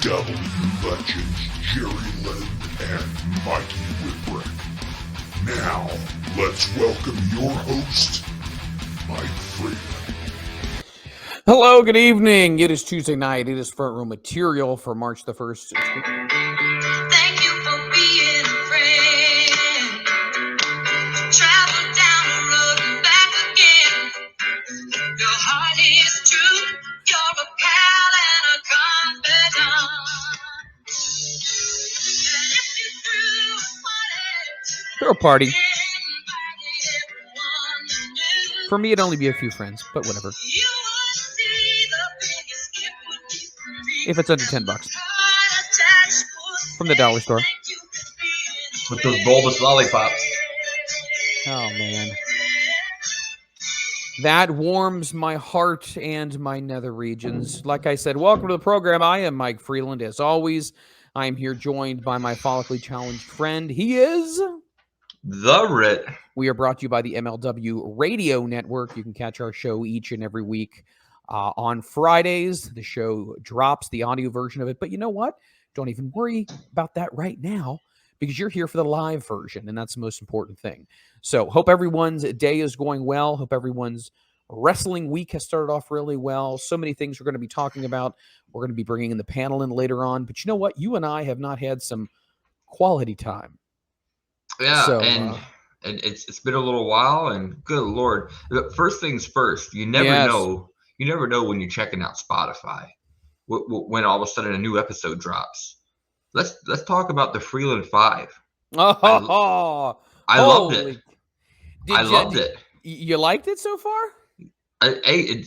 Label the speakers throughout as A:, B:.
A: AEW legends Jerry Lynn and Mikey Whipwreck. Now, let's welcome your host, Mike Freeman.
B: Hello, good evening. It is Tuesday night. It is front row material for March the 1st.
C: Thank you for being a friend. Travel down the road and back again. Your heart is true. You're a pal and a confidant. And if you threw a
B: Throw a party.
C: party, everyone knew.
B: For me, it'd only be a few friends, but whatever.
C: You would see the biggest gift would be free.
B: If it's under $10
C: Heart attached would
B: from the dollar store.
C: thank you for being a
D: With those bulbous lollipops.
B: Oh, man. That warms my heart and my nether regions. Like I said, welcome to the program. I am Mike Freeland. As always, I am here joined by my follically challenged friend. He is...
D: The Rit.
B: We are brought to you by the MLW Radio Network. You can catch our show each and every week on Fridays. The show drops, the audio version of it. But you know what? Don't even worry about that right now because you're here for the live version, and that's the most important thing. So hope everyone's day is going well. Hope everyone's wrestling week has started off really well. So many things we're going to be talking about. We're going to be bringing in the panel in later on. But you know what? You and I have not had some quality time.
D: Yeah,
B: So,
D: and it's been a little while, and good Lord. But first things first, you never
B: Yes.
D: know. You never know when you're checking out Spotify, when all of a sudden a new episode drops. Let's talk about the Freeland 5.
B: Oh,
D: I loved
B: holy-
D: it. I loved it.
B: You liked it so far?
D: I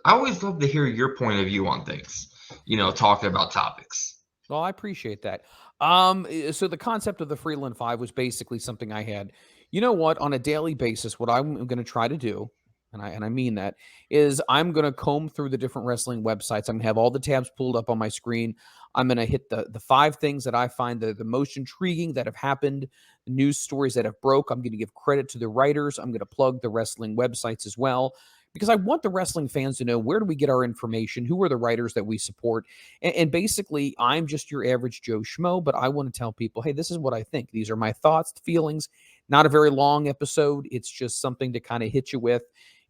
D: always love to hear your point of view on things. You know, talking about topics.
B: Well, I appreciate that. So the concept of the Freeland 5 was basically something I had. You know what? On a daily basis, what I'm going to try to do, and I mean that, is I'm going to comb through the different wrestling websites. I'm going to have all the tabs pulled up on my screen. I'm going to hit the 5 things that I find the most intriguing that have happened, news stories that have broke. I'm going to give credit to the writers. I'm going to plug the wrestling websites as well, because I want the wrestling fans to know, where do we get our information? Who are the writers that we support? And basically, I'm just your average Joe Schmo, but I want to tell people, hey, this is what I think. These are my thoughts, feelings. Not a very long episode. It's just something to kind of hit you with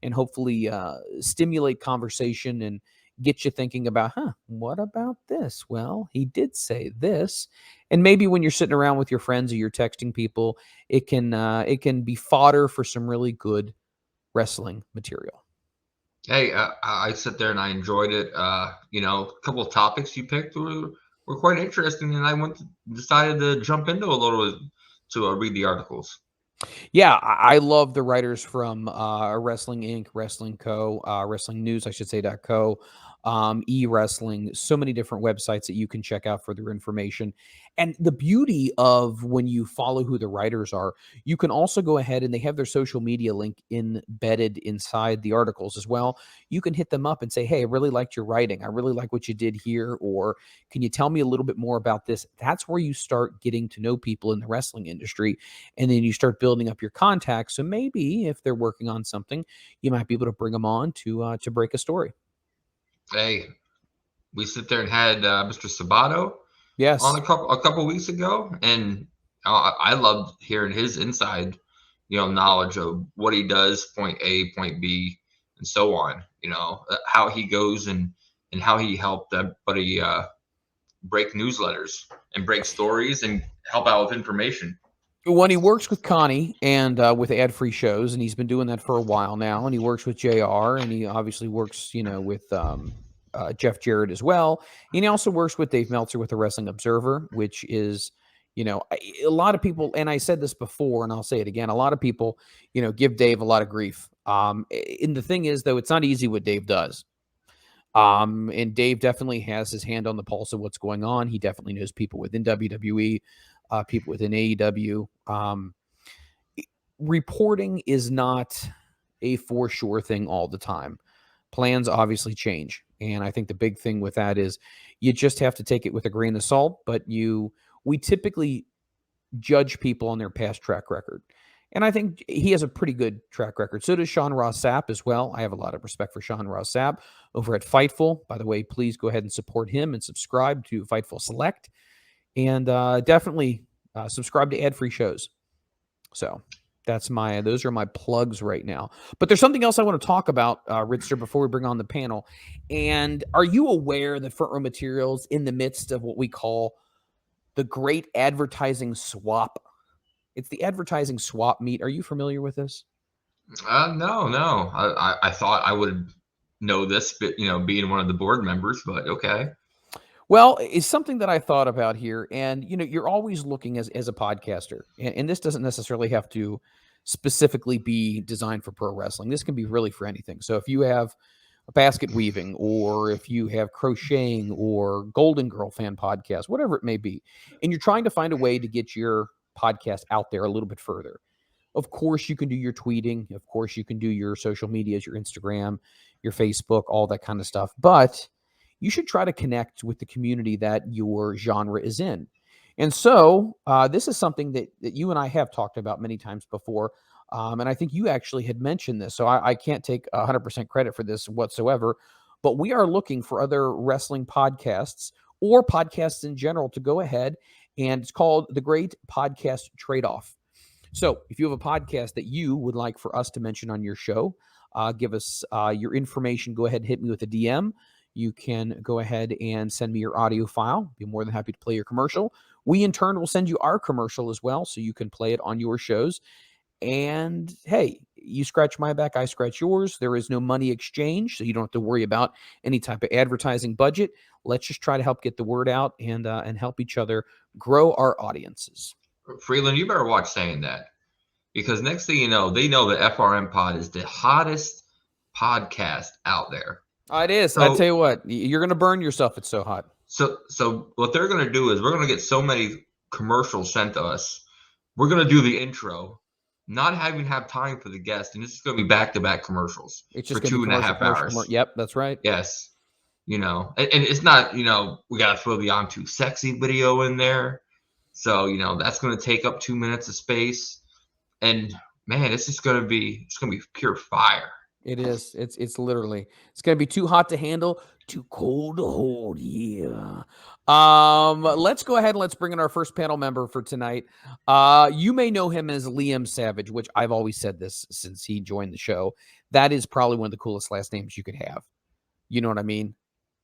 B: and hopefully stimulate conversation and get you thinking about, what about this? Well, he did say this. And maybe when you're sitting around with your friends or you're texting people, it can be fodder for some really good wrestling material.
D: Hey, I sit there and I enjoyed it. You know, a couple of topics you picked were quite interesting, and I decided to jump into a little to read the articles.
B: Yeah, I love the writers from Wrestling Inc., Wrestling Co., Wrestling News, I should say, .co, e-wrestling, so many different websites that you can check out for their information. And the beauty of when you follow who the writers are, you can also go ahead and they have their social media link embedded inside the articles as well. You can hit them up and say, hey, I really liked your writing. I really like what you did here. Or can you tell me a little bit more about this? That's where you start getting to know people in the wrestling industry. And then you start building up your contacts. So maybe if they're working on something, you might be able to bring them on to break a story.
D: Hey, we sit there and had Mr. Sabato
B: Yes.
D: on a couple weeks ago, and I loved hearing his inside, knowledge of what he does, point A, point B, and so on. How he goes and how he helped everybody break newsletters and break stories and help out with information.
B: When he works with Connie and with ad-free shows, and he's been doing that for a while now, and he works with JR, and he obviously works, with Jeff Jarrett as well. And he also works with Dave Meltzer with the Wrestling Observer, which is, a lot of people, and I said this before, and I'll say it again, a lot of people, give Dave a lot of grief. And the thing is, though, it's not easy what Dave does. And Dave definitely has his hand on the pulse of what's going on. He definitely knows people within WWE. People within AEW. Reporting is not a for sure thing all the time. Plans obviously change. And I think the big thing with that is you just have to take it with a grain of salt, but we typically judge people on their past track record. And I think he has a pretty good track record. So does Sean Ross Sapp as well. I have a lot of respect for Sean Ross Sapp over at Fightful. By the way, please go ahead and support him and subscribe to Fightful Select. And definitely subscribe to ad-free shows. So those are my plugs right now. But there's something else I want to talk about, Ritzer, before we bring on the panel. And are you aware that Front Row Materials in the midst of what we call the great advertising swap? It's the advertising swap meet. Are you familiar with this?
D: No. I thought I would know this, but being one of the board members, but okay.
B: Well, it's something that I thought about here. And, you're always looking as a podcaster, and this doesn't necessarily have to specifically be designed for pro wrestling. This can be really for anything. So if you have a basket weaving, or if you have crocheting or Golden Girl fan podcast, whatever it may be, and you're trying to find a way to get your podcast out there a little bit further. Of course, you can do your tweeting. Of course, you can do your social medias, your Instagram, your Facebook, all that kind of stuff. But you should try to connect with the community that your genre is in. And so this is something that you and I have talked about many times before. And I think you actually had mentioned this. So I can't take 100% credit for this whatsoever. But we are looking for other wrestling podcasts or podcasts in general to go ahead. And it's called the Great Podcast Trade-Off. So if you have a podcast that you would like for us to mention on your show, give us your information. Go ahead and hit me with a DM. You can go ahead and send me your audio file. Be more than happy to play your commercial. We, in turn, will send you our commercial as well, so you can play it on your shows. And, hey, you scratch my back, I scratch yours. There is no money exchange, so you don't have to worry about any type of advertising budget. Let's just try to help get the word out and help each other grow our audiences.
D: Freeland, you better watch saying that, because next thing you know, they know that FRM Pod is the hottest podcast out there.
B: It is. I tell you what, you're going to burn yourself. It's so hot.
D: So what they're going to do is we're going to get so many commercials sent to us. We're going to do the intro, not having have time for the guest, and this is going to be back-to-back commercials.
B: It's just
D: for 2.5 hours.
B: Yep, that's right.
D: Yes. And it's not, we got to throw the I'm Too Sexy video in there. So, that's going to take up 2 minutes of space. And man, it's going to be pure fire.
B: It is. It's literally, it's going to be too hot to handle, too cold to hold. Yeah. Let's go ahead and let's bring in our first panel member for tonight. You may know him as Liam Savage, which I've always said this since he joined the show. That is probably one of the coolest last names you could have. You know what I mean?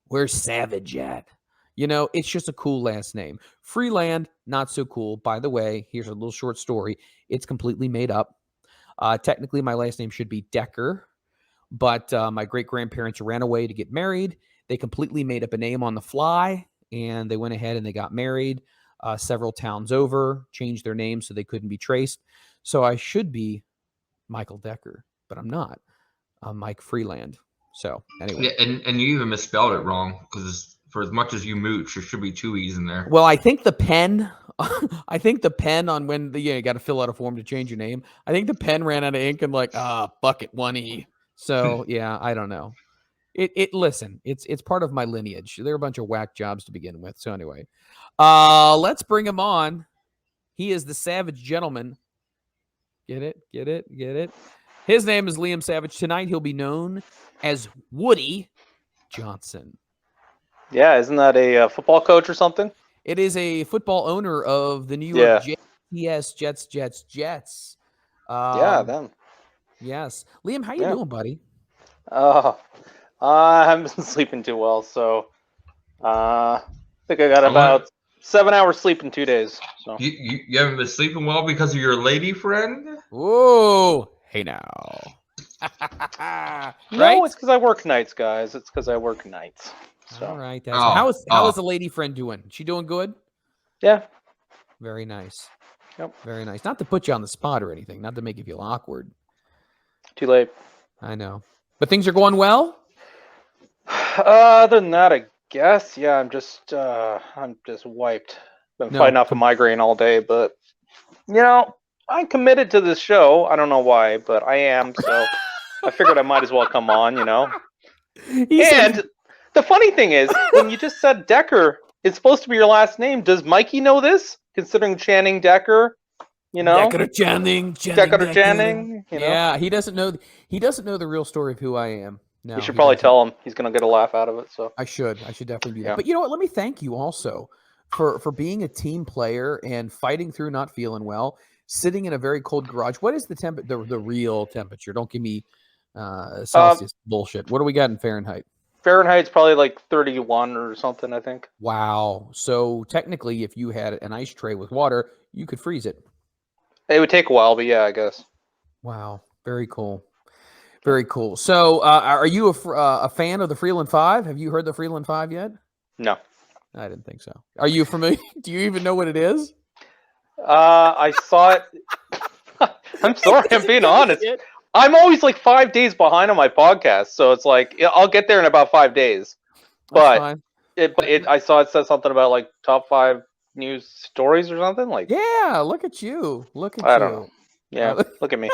B: Where's Savage at? It's just a cool last name. Freeland, not so cool. By the way, here's a little short story. It's completely made up. Technically, my last name should be Decker, but my great-grandparents ran away to get married. They completely made up a name on the fly, and they went ahead and they got married several towns over, changed their name so they couldn't be traced. So I should be Michael Decker, but I'm not. I'm Mike Freeland. So anyway.
D: Yeah, and you even misspelled it wrong, because for as much as you mooch, there should be 2 E's in there.
B: Well, I think the pen on when you got to fill out a form to change your name. I think the pen ran out of ink and bucket 1 E. So yeah, I don't know. Listen, it's part of my lineage. They're a bunch of whack jobs to begin with. So anyway, let's bring him on. He is the Savage Gentleman. Get it? His name is Liam Savage. Tonight he'll be known as Woody Johnson.
E: Yeah, isn't that a football coach or something?
B: It is a football owner of the New York Jets.
E: Yeah, them.
B: Yes. Liam, how you doing, buddy?
E: I haven't been sleeping too well, so I think I got about 7 hours sleep in 2 days. So
D: you haven't been sleeping well because of your lady friend?
B: Whoa. Hey now.
E: No,
B: Right?
E: it's because I work nights, guys. It's because I work nights. So.
B: All right. How is the lady friend doing? She doing good?
E: Yeah.
B: Very nice.
E: Yep.
B: Very nice. Not to put you on the spot or anything, not to make you feel awkward.
E: Too late.
B: I know. But things are going well?
E: Other than that, I guess. Yeah, I'm just wiped. Been fighting off a migraine all day, but I'm committed to this show. I don't know why, but I am. So I figured I might as well come on. And the funny thing is, when you just said Decker, it's supposed to be your last name. Does Mikey know this? Considering Channing Decker You know,
B: Deckard Channing.
E: Deckard Channing. You know,
B: Yeah, he doesn't know. He doesn't know the real story of who I am. No,
E: you should
B: he
E: probably
B: doesn't.
E: tell him. He's gonna get a laugh out of it. So
B: I should definitely do that.
E: Yeah.
B: But you know what? Let me thank you also for being a team player and fighting through not feeling well, sitting in a very cold garage. What is the the real temperature? Don't give me Celsius bullshit. What do we got in Fahrenheit?
E: Fahrenheit's probably like 31 or something, I think.
B: Wow. So technically, if you had an ice tray with water, you could freeze it.
E: It would take a while, but yeah, I guess.
B: Wow. Very cool. Very cool. So, are you a fan of the Freeland Five? Have you heard the Freeland Five yet?
E: No.
B: I didn't think so. Are you familiar? Do you even know what it is?
E: I saw it. I'm sorry, I'm being honest. I'm always like 5 days behind on my podcast, so it's like I'll get there in about 5 days.
B: That's
E: But
B: fine.
E: I saw it said something about like top 5 news stories or something. Like,
B: Yeah, look at you. Look at
E: I
B: you.
E: don't know. Yeah, look at me.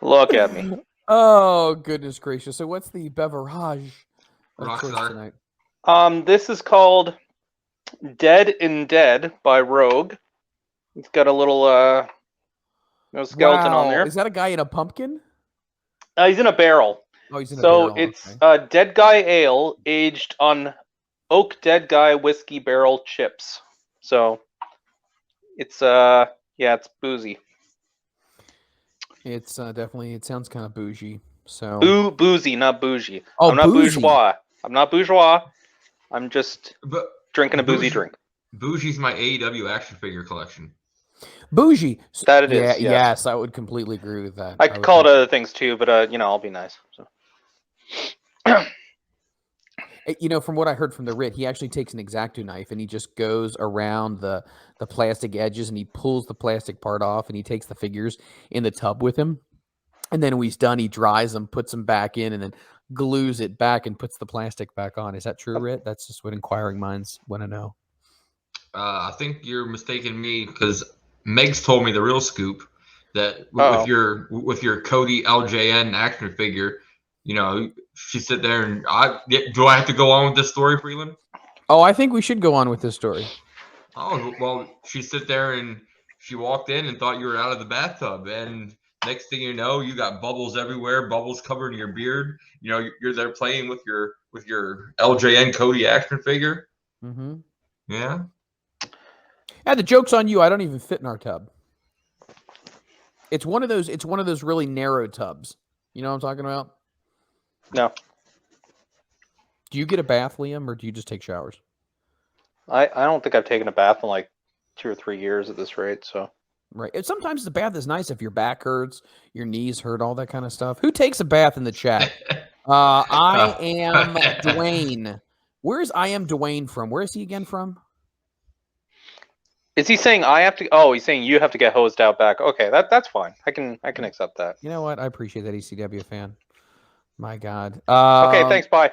E: Look at me.
B: Oh, goodness gracious. So what's the beverage of choice
D: Rockstar.
B: tonight?
E: This is called Dead in Dead by Rogue. It's got a little skeleton on there.
B: Is that a guy in a pumpkin?
E: He's in a barrel.
B: Oh, he's in a
E: So
B: barrel.
E: it's
B: Okay.
E: Dead Guy Ale aged on oak Dead Guy whiskey barrel chips. So it's it's boozy.
B: It's definitely, it sounds kind of bougie. So
E: Boozy, not bougie.
B: Oh,
E: I'm not
B: boozy.
E: bourgeois. I'm not bourgeois. I'm just
D: But
E: drinking a boozy
D: Bougie-
E: drink.
D: Bougie's my AEW action figure collection.
B: bougie.
E: That it is,
B: Yeah,
E: yeah.
B: yes, I would completely agree with that.
E: I could call it other things too, but I'll be nice. So.
B: You know, from what I heard from the Rit, he actually takes an X-Acto knife and he just goes around the plastic edges and he pulls the plastic part off and he takes the figures in the tub with him. And then when he's done, he dries them, puts them back in, and then glues it back and puts the plastic back on. Is that true, Rit? That's just what inquiring minds want to know.
D: I think you're mistaken me because Meg's told me the real scoop that with your Cody LJN action figure, you know, she sit there and do I have to go on with this story, Freeland?
B: Oh, I think we should go on with this story.
D: Oh, well, she sit there and she walked in and thought you were out of the bathtub. And next thing you know, you got bubbles everywhere, bubbles covering your beard. You know, you're there playing with your LJN Cody action figure.
B: Mm-hmm.
D: Yeah.
B: And the joke's on you. I don't even fit in our tub. It's one of those really narrow tubs. You know what I'm talking about?
E: No,
B: Do you get a bath, Liam, or do you just take showers?
E: I don't think I've taken a bath in like 2 or 3 years at this rate. So
B: Right. And sometimes the bath is nice if your back hurts, your knees hurt, all that kind of stuff. Who takes a bath in the chat? I am Dwayne. Where's I am Dwayne from? Where is he again from?
E: is he saying I have to? Oh, he's saying you have to get hosed out back. Okay, that's fine. I can accept that.
B: You know what? I appreciate that ECW fan. My God.
E: Okay, thanks. Bye.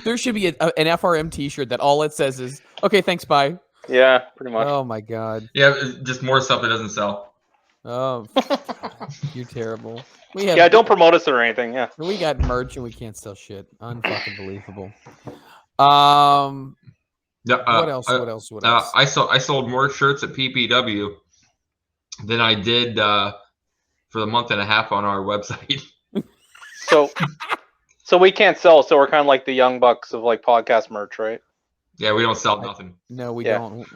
B: There should be an FRM T-shirt that all it says is "Okay, thanks, bye."
E: Yeah, pretty much.
B: Oh my God.
D: Yeah, just more stuff that doesn't sell.
B: Oh, you're terrible.
E: Yeah, don't promote us or anything. Yeah.
B: We got merch and we can't sell shit. Unfucking believable.
D: Yeah,
B: What else? What else?
D: I sold more shirts at PPW than I did for the month and a half on our website.
E: So we can't sell. So we're kind of like the Young Bucks of like podcast merch, right?
D: Yeah, we don't sell nothing.
B: No, we
E: Yeah.
B: don't.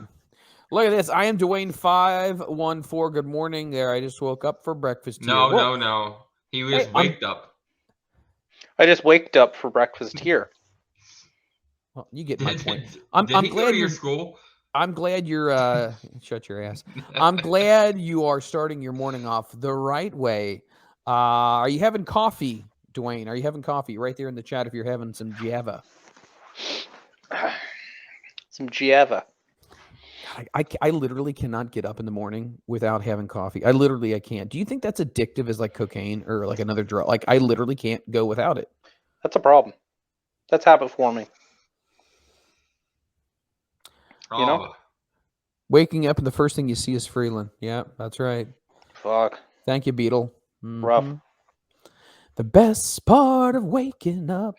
B: Look at this. I am Dwayne 514. Good morning there. I just woke up for breakfast. Here. Whoa.
D: No. He just
B: Hey,
D: waked up.
E: I just waked up for breakfast here.
B: Well, you get my point.
D: Did
B: I'm
D: he
B: glad
D: go to your
B: you're.
D: school?
B: I'm glad you're. Shut your ass. I'm glad you are starting your morning off the right way. Are you having coffee, Dwayne? Are you having coffee? Right there in the chat if you're having some Java.
E: Some Giava.
B: I literally cannot get up in the morning without having coffee. I can't. Do you think that's addictive as like cocaine or like another drug? Like I literally can't go without it.
E: That's a problem. That's habit forming. You know?
B: Waking up and the first thing you see is Freeland. Yeah, that's right.
E: Fuck.
B: Thank you, Beetle.
E: Rough.
B: Mhm. The best part of waking up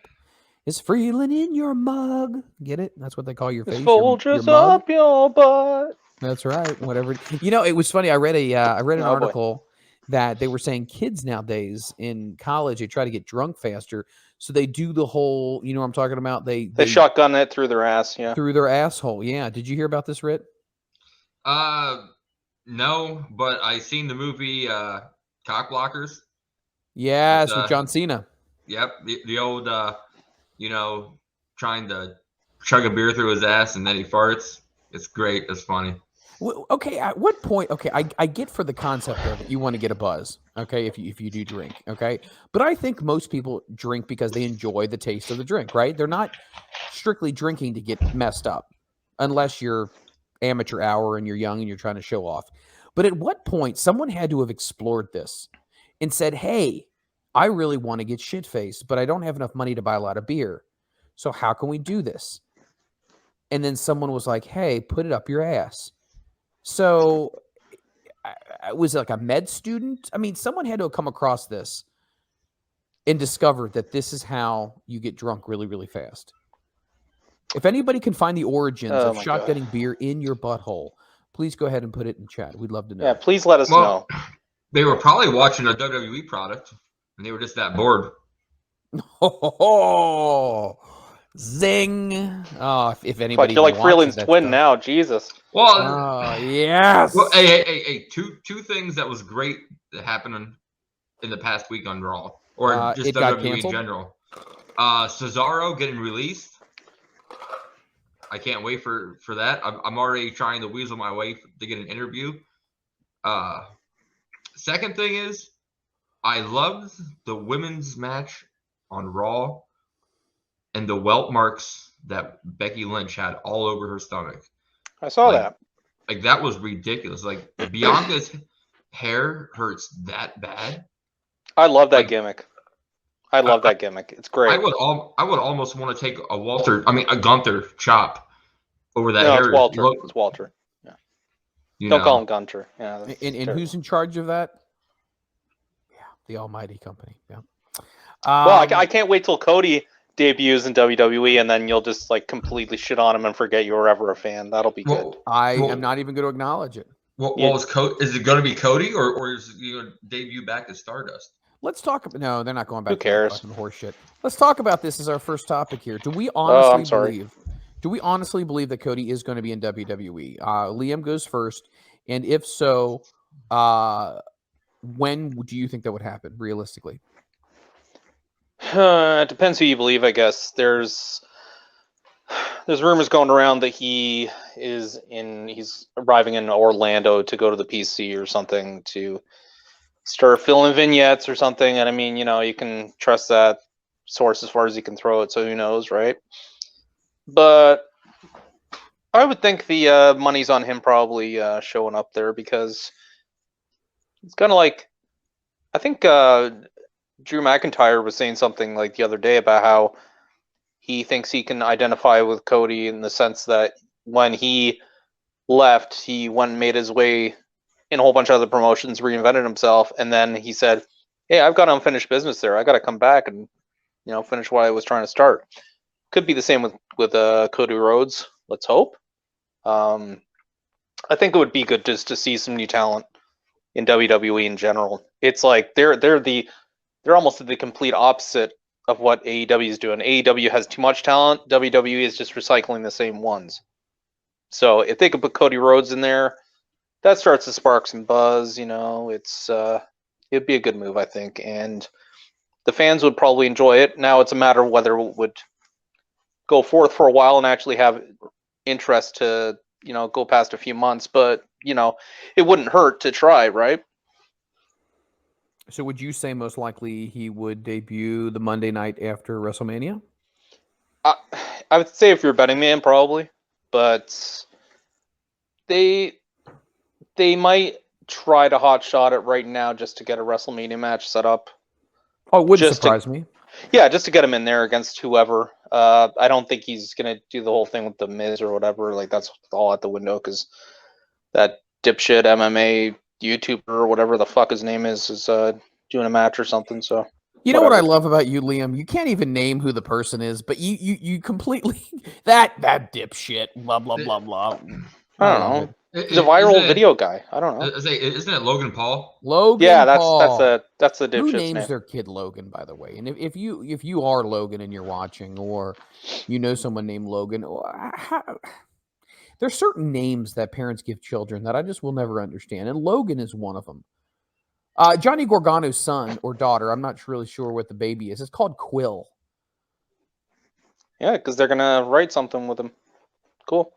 B: Is Freeland in your mug? Get it? That's what they call your
E: This
B: face. Your
E: Folgers
B: mug.
E: up your butt.
B: That's right. Whatever. It was funny. I read an
E: Oh, boy.
B: article that they were saying kids nowadays in college, they try to get drunk faster, so they do the whole. You know what I'm talking about? They
E: shotgun it through their ass. Yeah.
B: through their asshole. Yeah. Did you hear about this, Rit?
D: No, but I seen the movie Cock Blockers.
B: Yes, with John Cena.
D: Yep, the old trying to chug a beer through his ass and then he farts. It's great. It's funny.
B: Okay, at what point? Okay, I get for the concept of it, you want to get a buzz. Okay, if you do drink. Okay, but I think most people drink because they enjoy the taste of the drink. Right? They're not strictly drinking to get messed up, unless you're amateur hour and you're young and you're trying to show off. But at what point someone had to have explored this and said, "Hey, I really want to get shit faced, but I don't have enough money to buy a lot of beer. So how can we do this?" And then someone was like, "Hey, put it up your ass." So was it like a med student? I mean, someone had to have come across this and discovered that this is how you get drunk really, really fast. If anybody can find the origins of shotgunning beer in your butthole, please go ahead and put it in chat. We'd love to know.
E: Yeah, please let us know.
D: They were probably watching a WWE product, and they were just that bored.
B: Oh, zing! Oh, if anybody,
E: you're like Freeland's twin now, Jesus.
D: Well,
B: yes.
D: Well, hey, two things that was great that happened in the past week on Raw, or just WWE in general. Cesaro getting released. I can't wait for that. I'm already trying to weasel my way to get an interview. Second thing is, I loved the women's match on Raw and the welt marks that Becky Lynch had all over her stomach.
E: I saw that.
D: Like, that was ridiculous. Like, Bianca's hair hurts that bad.
E: I love that gimmick. I love that gimmick. It's great.
D: I would almost want to take a Gunther chop over that hair.
E: It's Walter. It's Walter. Yeah. Don't call him Gunter. Yeah.
B: And who's in charge of that? Yeah, the Almighty Company. Yeah.
E: Well, I can't wait till Cody debuts in WWE, and then you'll just like completely shit on him and forget you were ever a fan. That'll be good.
B: I am not even going to acknowledge it.
D: Is it going to be Cody, or is he going to debut back as Stardust?
B: Let's talk. No, they're not going back.
E: Who cares?
B: To horse shit. Let's talk about this as our first topic here. Do we honestly believe? Do we honestly believe that Cody is going to be in WWE? Liam goes first, and if so, when do you think that would happen realistically?
E: It depends who you believe, I guess. There's rumors going around that he's arriving in Orlando to go to the PC or something to start filling vignettes or something. And I mean, you can trust that source as far as you can throw it, so who knows, right? But I would think the money's on him probably showing up there, because it's kind of like, I think Drew McIntyre was saying something like the other day about how he thinks he can identify with Cody in the sense that when he left, he went and made his way in a whole bunch of other promotions, reinvented himself, and then he said, "Hey, I've got unfinished business there. I got to come back and finish what I was trying to start." Could be the same with Cody Rhodes. Let's hope. I think it would be good just to see some new talent in WWE in general. It's like they're almost the complete opposite of what AEW is doing. AEW has too much talent. WWE is just recycling the same ones. So if they could put Cody Rhodes in there, that starts to spark some buzz. It'd be a good move, I think, and the fans would probably enjoy it. Now it's a matter of whether it would go forth for a while and actually have interest to go past a few months, but it wouldn't hurt to try, right?
B: So would you say most likely he would debut the Monday night after WrestleMania?
E: I would say if you're a betting man, probably, but they might try to hotshot it right now just to get a WrestleMania match set up.
B: Oh, it wouldn't surprise me.
E: Yeah, just to get him in there against whoever. I don't think he's going to do the whole thing with the Miz or whatever. Like, that's all out the window, because that dipshit MMA YouTuber or whatever the fuck his name is doing a match or something. So
B: You know what I
E: Whatever.
B: love about you, Liam? You can't even name who the person is, but you completely that dipshit. Blah blah blah blah.
E: I don't
B: love
E: know. He's a viral video guy. I don't know.
D: Isn't it Logan Paul?
B: Logan.
E: Yeah,
B: Paul.
E: that's the
B: Who
E: dipshit's
B: names
E: name.
B: their kid Logan, by the way? And if you are Logan and you're watching, or you know someone named Logan, there's certain names that parents give children that I just will never understand, and Logan is one of them. Johnny Gargano's son or daughter, I'm not really sure what the baby is. It's called Quill.
E: Yeah, because they're gonna write something with him. Cool.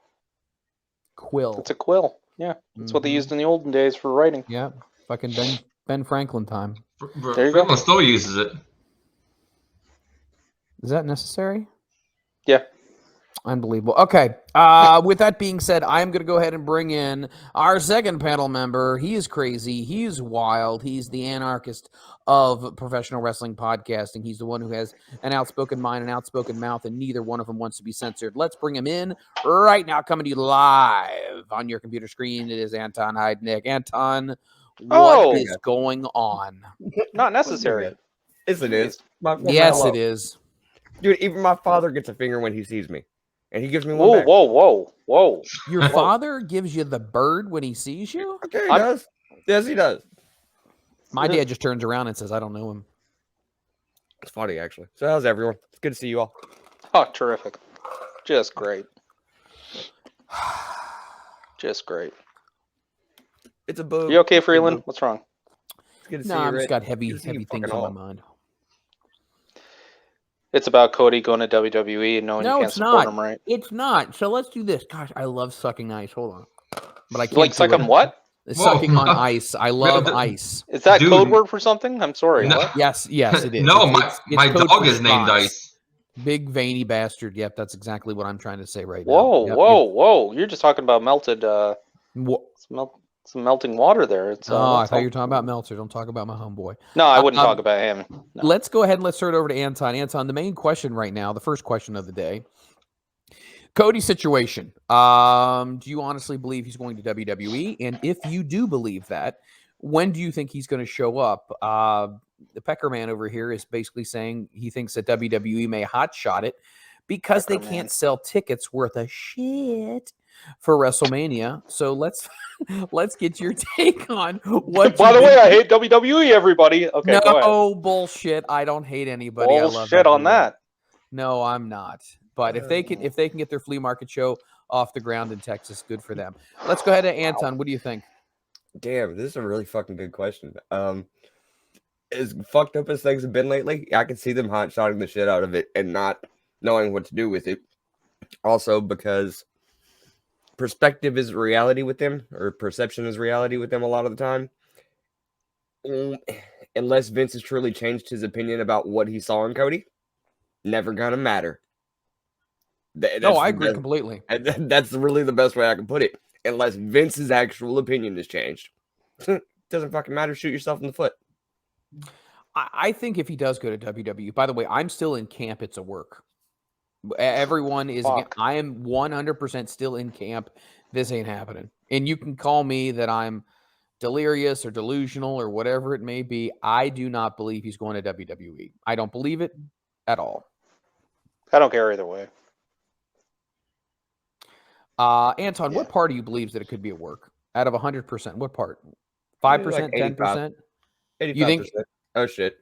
B: Quill.
E: It's a quill. Yeah, that's what they used in the olden days for writing.
B: Yeah, fucking Ben Franklin time.
E: There you go.
D: Franklin still uses it.
B: Is that necessary?
E: Yeah.
B: Unbelievable. Okay. With that being said, I'm going to go ahead and bring in our second panel member. He is crazy. He's wild. He's the anarchist of professional wrestling podcasting. He's the one who has an outspoken mind, an outspoken mouth, and neither one of them wants to be censored. Let's bring him in right now, coming to you live on your computer screen. It is Anton Heidnick. Anton, what is going on?
E: Not necessary.
F: Yes, it is.
B: Yes, it is.
F: Dude, even my father gets a finger when he sees me. And he gives me one
E: Whoa,
F: back.
E: whoa.
B: Your father gives you the bird when he sees you?
F: Okay, he does. Yes, he does.
B: My dad just turns around and says, I don't know him.
F: It's funny, actually. So how's everyone? It's good to see you all.
E: Oh, terrific. Just great. Just great.
F: It's a bug.
E: You okay, Freeland? What's wrong?
F: It's good to see
B: No,
F: you,
B: I've just
F: Rick.
B: got heavy
F: Good to see you
B: things
F: fucking
B: on my
F: all.
B: mind.
E: It's about Cody going to WWE and knowing
B: No,
E: you can't
B: it's
E: support
B: not.
E: him, right?
B: It's not. So let's do this. Gosh, I love sucking ice. Hold on. But I can't
E: Like suck
B: do
E: on
B: it.
E: what?
B: Sucking
D: Whoa.
B: on ice. I love ice.
E: Is that
D: Dude.
E: code word for something? I'm sorry.
D: No.
E: What?
B: Yes, it is.
D: No,
B: It's
D: my
B: code
D: dog
B: for
D: is named
B: spies.
D: Ice.
B: Big veiny bastard. Yep, that's exactly what I'm trying to say right
E: Whoa,
B: now. Yep,
E: whoa. You're just talking about melted,
B: Wha-
E: some melting water there. It's,
B: Oh, I
E: that's
B: thought
E: all.
B: you were talking about Meltzer. Don't talk about my homeboy.
E: No, I wouldn't
B: Um,
E: talk about him. No.
B: Let's go ahead and let's turn it over to Anton. Anton, the main question right now, the first question of the day. Cody's situation. Do you honestly believe he's going to WWE? And if you do believe that, when do you think he's going to show up? The Pecker Man over here is basically saying he thinks that WWE may hotshot it because they
E: Pecker
B: can't
E: Man.
B: sell tickets worth a shit for WrestleMania. So let's get your take on what.
E: By the way, I hate WWE, everybody. Okay, go ahead.
B: No bullshit. I don't hate anybody. I love
E: Bullshit on
B: everyone.
E: that.
B: No, I'm not. But if they can get their flea market show off the ground in Texas, good for them. Let's go ahead to Anton. What do you think?
F: Damn, this is a really fucking good question. As fucked up as things have been lately, I can see them hot-shotting the shit out of it and not knowing what to do with it. Also, because perspective is reality with them, or perception is reality with them a lot of the time. Unless Vince has truly changed his opinion about what he saw in Cody, never gonna matter.
B: No, I agree completely.
F: And that's really the best way I can put it. Unless Vince's actual opinion has changed. Doesn't fucking matter. Shoot yourself in the foot.
B: I think if he does go to WWE, by the way, I'm still in camp. It's a work. Everyone is.
E: Fuck.
B: I am 100% still in camp. This ain't happening. And you can call me that I'm delirious or delusional or whatever it may be. I do not believe he's going to WWE. I don't believe it at all.
E: I don't care either way.
B: Anton, what part do you believe that it could be a work? Out of 100%, what part? 5%,
F: Like
B: 10%?
F: 85%.
B: You think-
F: Oh shit.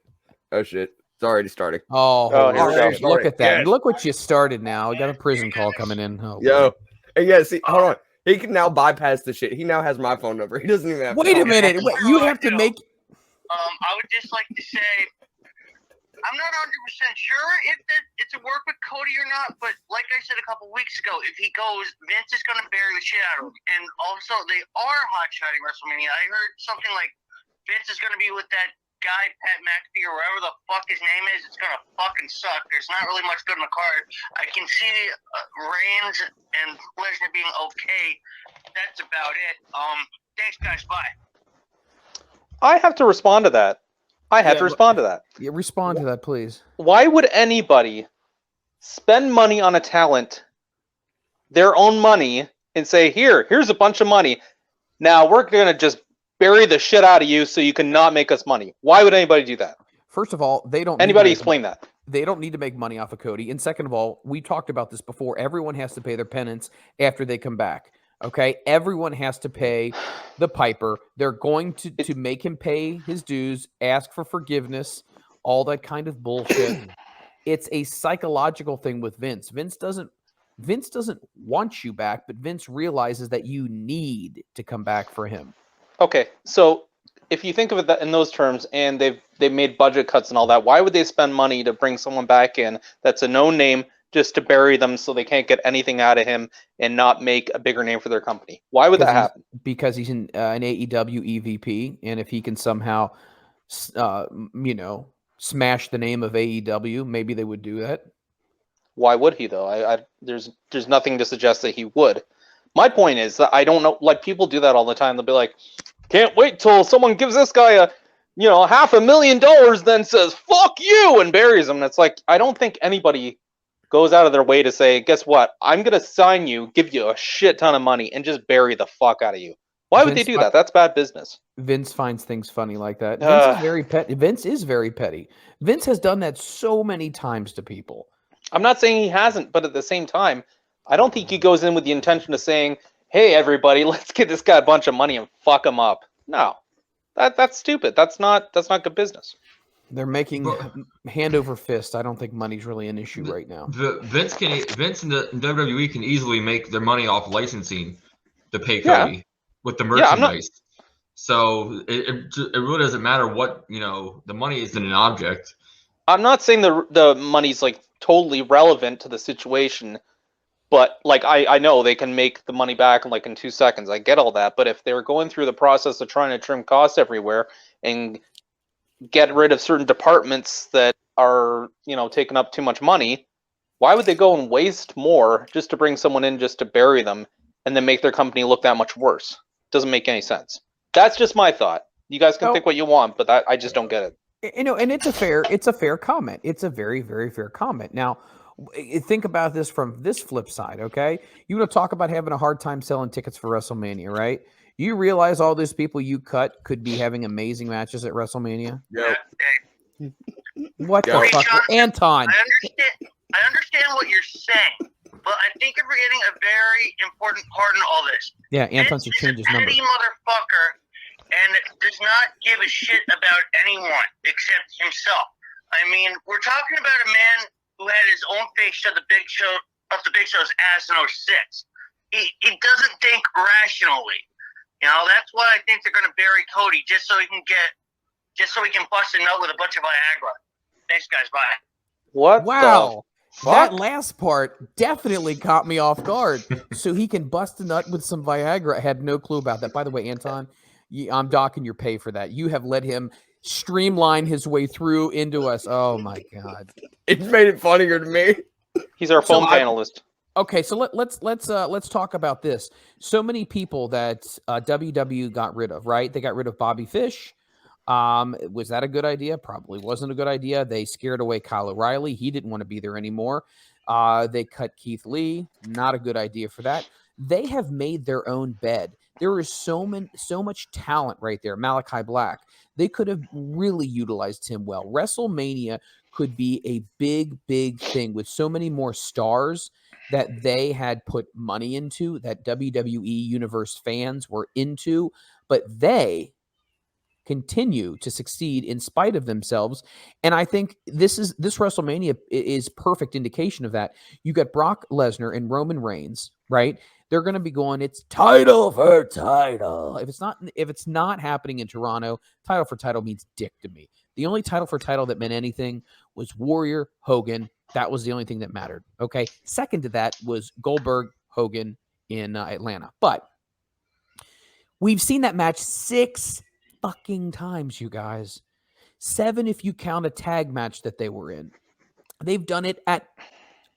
F: It's already starting.
B: Oh,
E: Oh, here we
B: Lord.
F: go.
B: Look at that.
F: Yes.
B: Look what you started now. We got a prison call coming in. Oh,
F: Yo. And yeah, see, hold on. He can now bypass the shit. He now has my phone number. He doesn't even have to
B: Wait a
F: call me.
B: minute. Wait, you have to make.
G: I would just like to say, I'm not 100% sure if it's a work with Cody or not, but like I said a couple weeks ago, if he goes, Vince is going to bury the shit out of him. And also, they are hot-shotting WrestleMania. I heard something like Vince is going to be with that guy, Pat McAfee, or whatever the fuck his name is. It's going to fucking suck. There's not really much good in the card. I can see Reigns and Lesnar being okay. That's about it. Thanks, guys. Bye.
E: I have to respond to that.
B: Yeah, respond to that, please.
E: Why would anybody spend money on a talent, their own money, and say, here's a bunch of money. Now we're going to just bury the shit out of you so you cannot make us money. Why would anybody do that?
B: First of all, they don't. need to
E: Anybody
B: make-
E: explain that?
B: They don't need to make money off of Cody. And second of all, we talked about this before. Everyone has to pay their penance after they come back. Okay, everyone has to pay the piper. They're going to make him pay his dues, ask for forgiveness, all that kind of bullshit. It's a psychological thing with Vince. Vince doesn't want you back, but Vince realizes that you need to come back for him.
E: Okay, so if you think of it in those terms, and they've made budget cuts and all that, why would they spend money to bring someone back in that's a known name just to bury them so they can't get anything out of him and not make a bigger name for their company? Why would that happen?
B: Because he's an AEW EVP, and if he can somehow, smash the name of AEW, maybe they would do that.
E: Why would he though? There's nothing to suggest that he would. My point is that I don't know. Like, people do that all the time. They'll be like, "Can't wait till someone gives this guy a, $500,000, then says fuck you and buries him." And it's like, I don't think anybody goes out of their way to say, "Guess what? I'm gonna sign you, give you a shit ton of money, and just bury the fuck out of you." Why would they do that? That's bad business.
B: Vince finds things funny like that. Vince is very petty. Vince is very petty. Vince has done that so many times to people.
E: I'm not saying he hasn't, but at the same time, I don't think he goes in with the intention of saying, "Hey, everybody, let's get this guy a bunch of money and fuck him up." No, that's stupid. That's not good business.
B: They're making hand over fist. I don't think money's really an issue right now.
D: Vince and the WWE can easily make their money off licensing to pay Cody with the merchandise. So it really doesn't matter what, the money isn't an object.
E: I'm not saying the money's like totally relevant to the situation, but like I know they can make the money back in 2 seconds. I get all that, but if they were going through the process of trying to trim costs everywhere and get rid of certain departments that are, taking up too much money, why would they go and waste more just to bring someone in just to bury them and then make their company look that much worse? Doesn't make any sense. That's just my thought. You guys can think what you want, but I just don't get it.
B: And it's a fair comment. It's a very, very fair comment. Now, think about this from this flip side, okay? You want to talk about having a hard time selling tickets for WrestleMania, right? You realize all those people you cut could be having amazing matches at WrestleMania?
F: Yep.
B: What the fuck? Anton.
G: I understand what you're saying, but I think you're forgetting a very important part in all this.
B: Yeah, Anton should change his number.
G: Petty motherfucker, and does not give a shit about anyone except himself. I mean, we're talking about a man who had his own face shoved the Big Show's ass in 06. He doesn't think rationally. That's why I think they're going to bury Cody just so he can bust a nut with a bunch of Viagra. Thanks, guys. Bye.
E: What?
B: Wow. That last part definitely caught me off guard. So he can bust a nut with some Viagra. I had no clue about that. By the way, Anton, I'm docking your pay for that. You have let him streamline his way through into us. Oh my God.
F: It's made it funnier to me.
E: He's our phone panelist.
B: Okay, so let's talk about this. So many people that WW got rid of, right? They got rid of Bobby Fish. Was that a good idea? Probably wasn't a good idea. They scared away Kyle O'Reilly. He didn't want to be there anymore. They cut Keith Lee. Not a good idea for that. They have made their own bed. There is so much talent right there. Malachi Black. They could have really utilized him well. WrestleMania could be a big, big thing with so many more stars that they had put money into, that WWE Universe fans were into, but they continue to succeed in spite of themselves. And I think this WrestleMania is perfect indication of that. You got Brock Lesnar and Roman Reigns, right? They're going to be going, it's title for title. If it's not happening in Toronto, title for title means dick to me. The only title for title that meant anything was Warrior Hogan. That was the only thing that mattered. Okay. Second to that was Goldberg Hogan in Atlanta. But we've seen that match 6 fucking times, you guys. 7 if you count a tag match that they were in. They've done it at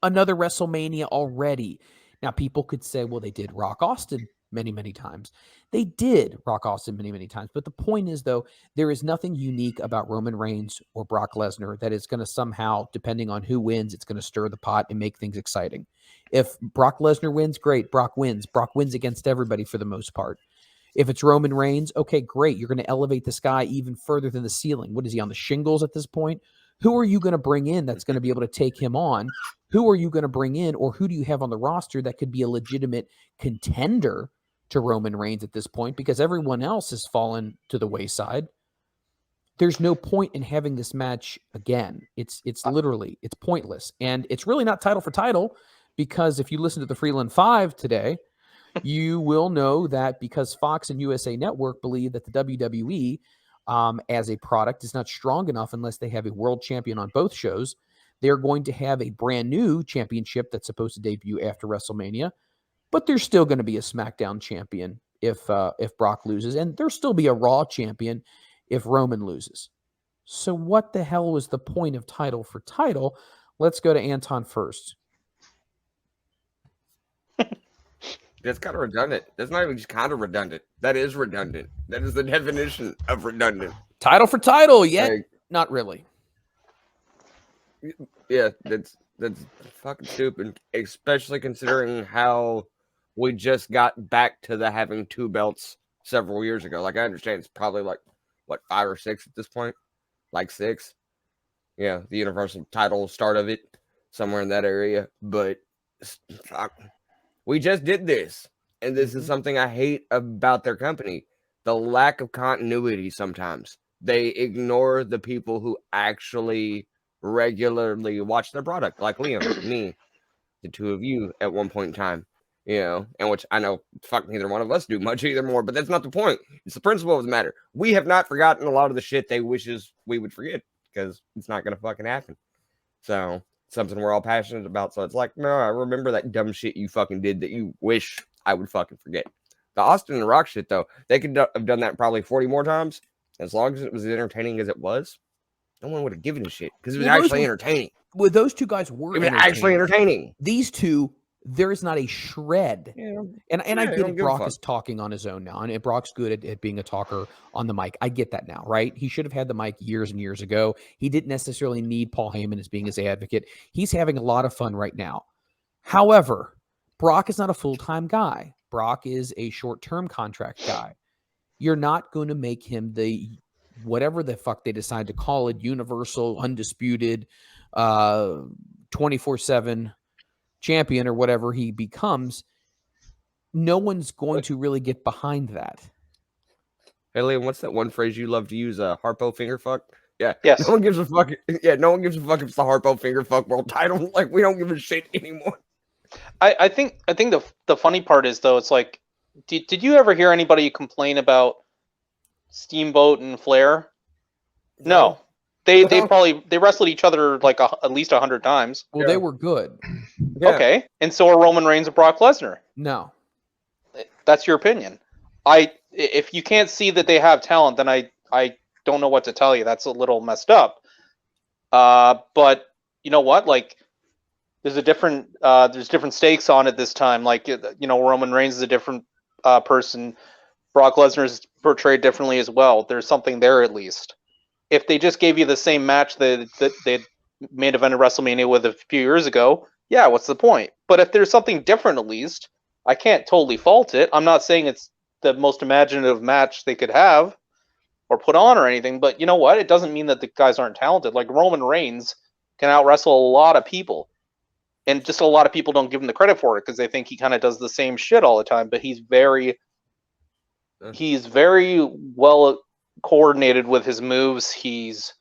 B: another WrestleMania already. Now, people could say, well, they did Rock Austin many, many times. They did Rock Austin many, many times. But the point is, though, there is nothing unique about Roman Reigns or Brock Lesnar that is going to somehow, depending on who wins, it's going to stir the pot and make things exciting. If Brock Lesnar wins, great. Brock wins. Brock wins against everybody for the most part. If it's Roman Reigns, okay, great. You're going to elevate this guy even further than the ceiling. What is he on the shingles at this point? Who are you going to bring in that's going to be able to take him on? Who are you going to bring in, or who do you have on the roster that could be a legitimate contender to Roman Reigns at this point? Because everyone else has fallen to the wayside. There's no point in having this match again. It's literally, it's pointless. And it's really not title for title, because if you listen to the Freeland 5 today, you will know that because Fox and USA Network believe that the WWE as a product is not strong enough unless they have a world champion on both shows, they're going to have a brand new championship that's supposed to debut after WrestleMania, but there's still going to be a SmackDown champion if Brock loses, and there'll still be a Raw champion if Roman loses. So what the hell was the point of title for title? Let's go to Anton first.
F: That's kind of redundant. That's not even just kind of redundant. That is redundant. That is the definition of redundant.
B: Title for title, yet
F: Like,
B: not really.
F: yeah, that's fucking stupid, especially considering how we just got back to the having two belts several years ago. Like, I understand it's probably like, what, 5 or 6 at this point? Like 6? Yeah, the Universal title start of it, somewhere in that area. But fuck, we just did this. And this is something I hate about their company. The lack of continuity sometimes. They ignore the people who actually regularly watch their product, like Liam, me, the two of you at one point in time, you know, and which I know fuck neither one of us do much either more, but that's not the point. It's the principle of the matter. We have not forgotten a lot of the shit they wishes we would forget, because it's not going to fucking happen. So something we're all passionate about. So it's like, no, I remember that dumb shit you fucking did that you wish I would fucking forget. The Austin and Rock shit, though, they could have done that probably 40 more times. As long as it was as entertaining as it was, no one would have given a shit, because it was actually entertaining.
B: Well, those two guys were
F: It was actually entertaining.
B: These two, there is not a shred.
F: Yeah.
B: And I
F: Yeah,
B: get
F: don't
B: it.
F: give a
B: Brock
F: fuck.
B: is talking on his own now, and Brock's good at being a talker on the mic. I get that now, right? He should have had the mic years and years ago. He didn't necessarily need Paul Heyman as being his advocate. He's having a lot of fun right now. However, Brock is not a full-time guy. Brock is a short-term contract guy. You're not going to make him the whatever the fuck they decide to call it, universal, undisputed, 24/7 champion or whatever he becomes. No one's going to really get behind that.
F: Hey, Liam, what's that one phrase you love to use? Harpo finger fuck? Yeah.
E: Yes.
F: No one gives a fuck. Yeah, no one gives a fuck if it's the Harpo finger fuck world title. Like, we don't give a shit anymore.
E: I think the funny part is, though, it's like, did you ever hear anybody complain about Steamboat and Flair? No. They wrestled each other like at least 100 times.
B: Well, they were good.
F: Yeah.
E: Okay, and so are Roman Reigns and Brock Lesnar.
B: No.
E: That's your opinion. If you can't see that they have talent, then I don't know what to tell you. That's a little messed up. But you know what? Like, there's different stakes on it this time. Like, you know, Roman Reigns is a different person. Brock Lesnar is portrayed differently as well. There's something there at least. If they just gave you the same match that they main event of WrestleMania with a few years ago, yeah, what's the point? But if there's something different, at least, I can't totally fault it. I'm not saying it's the most imaginative match they could have or put on or anything, but you know what? It doesn't mean that the guys aren't talented. Like, Roman Reigns can out wrestle a lot of people, and just a lot of people don't give him the credit for it because they think he kind of does the same shit all the time. But he's very well coordinated with his moves. He's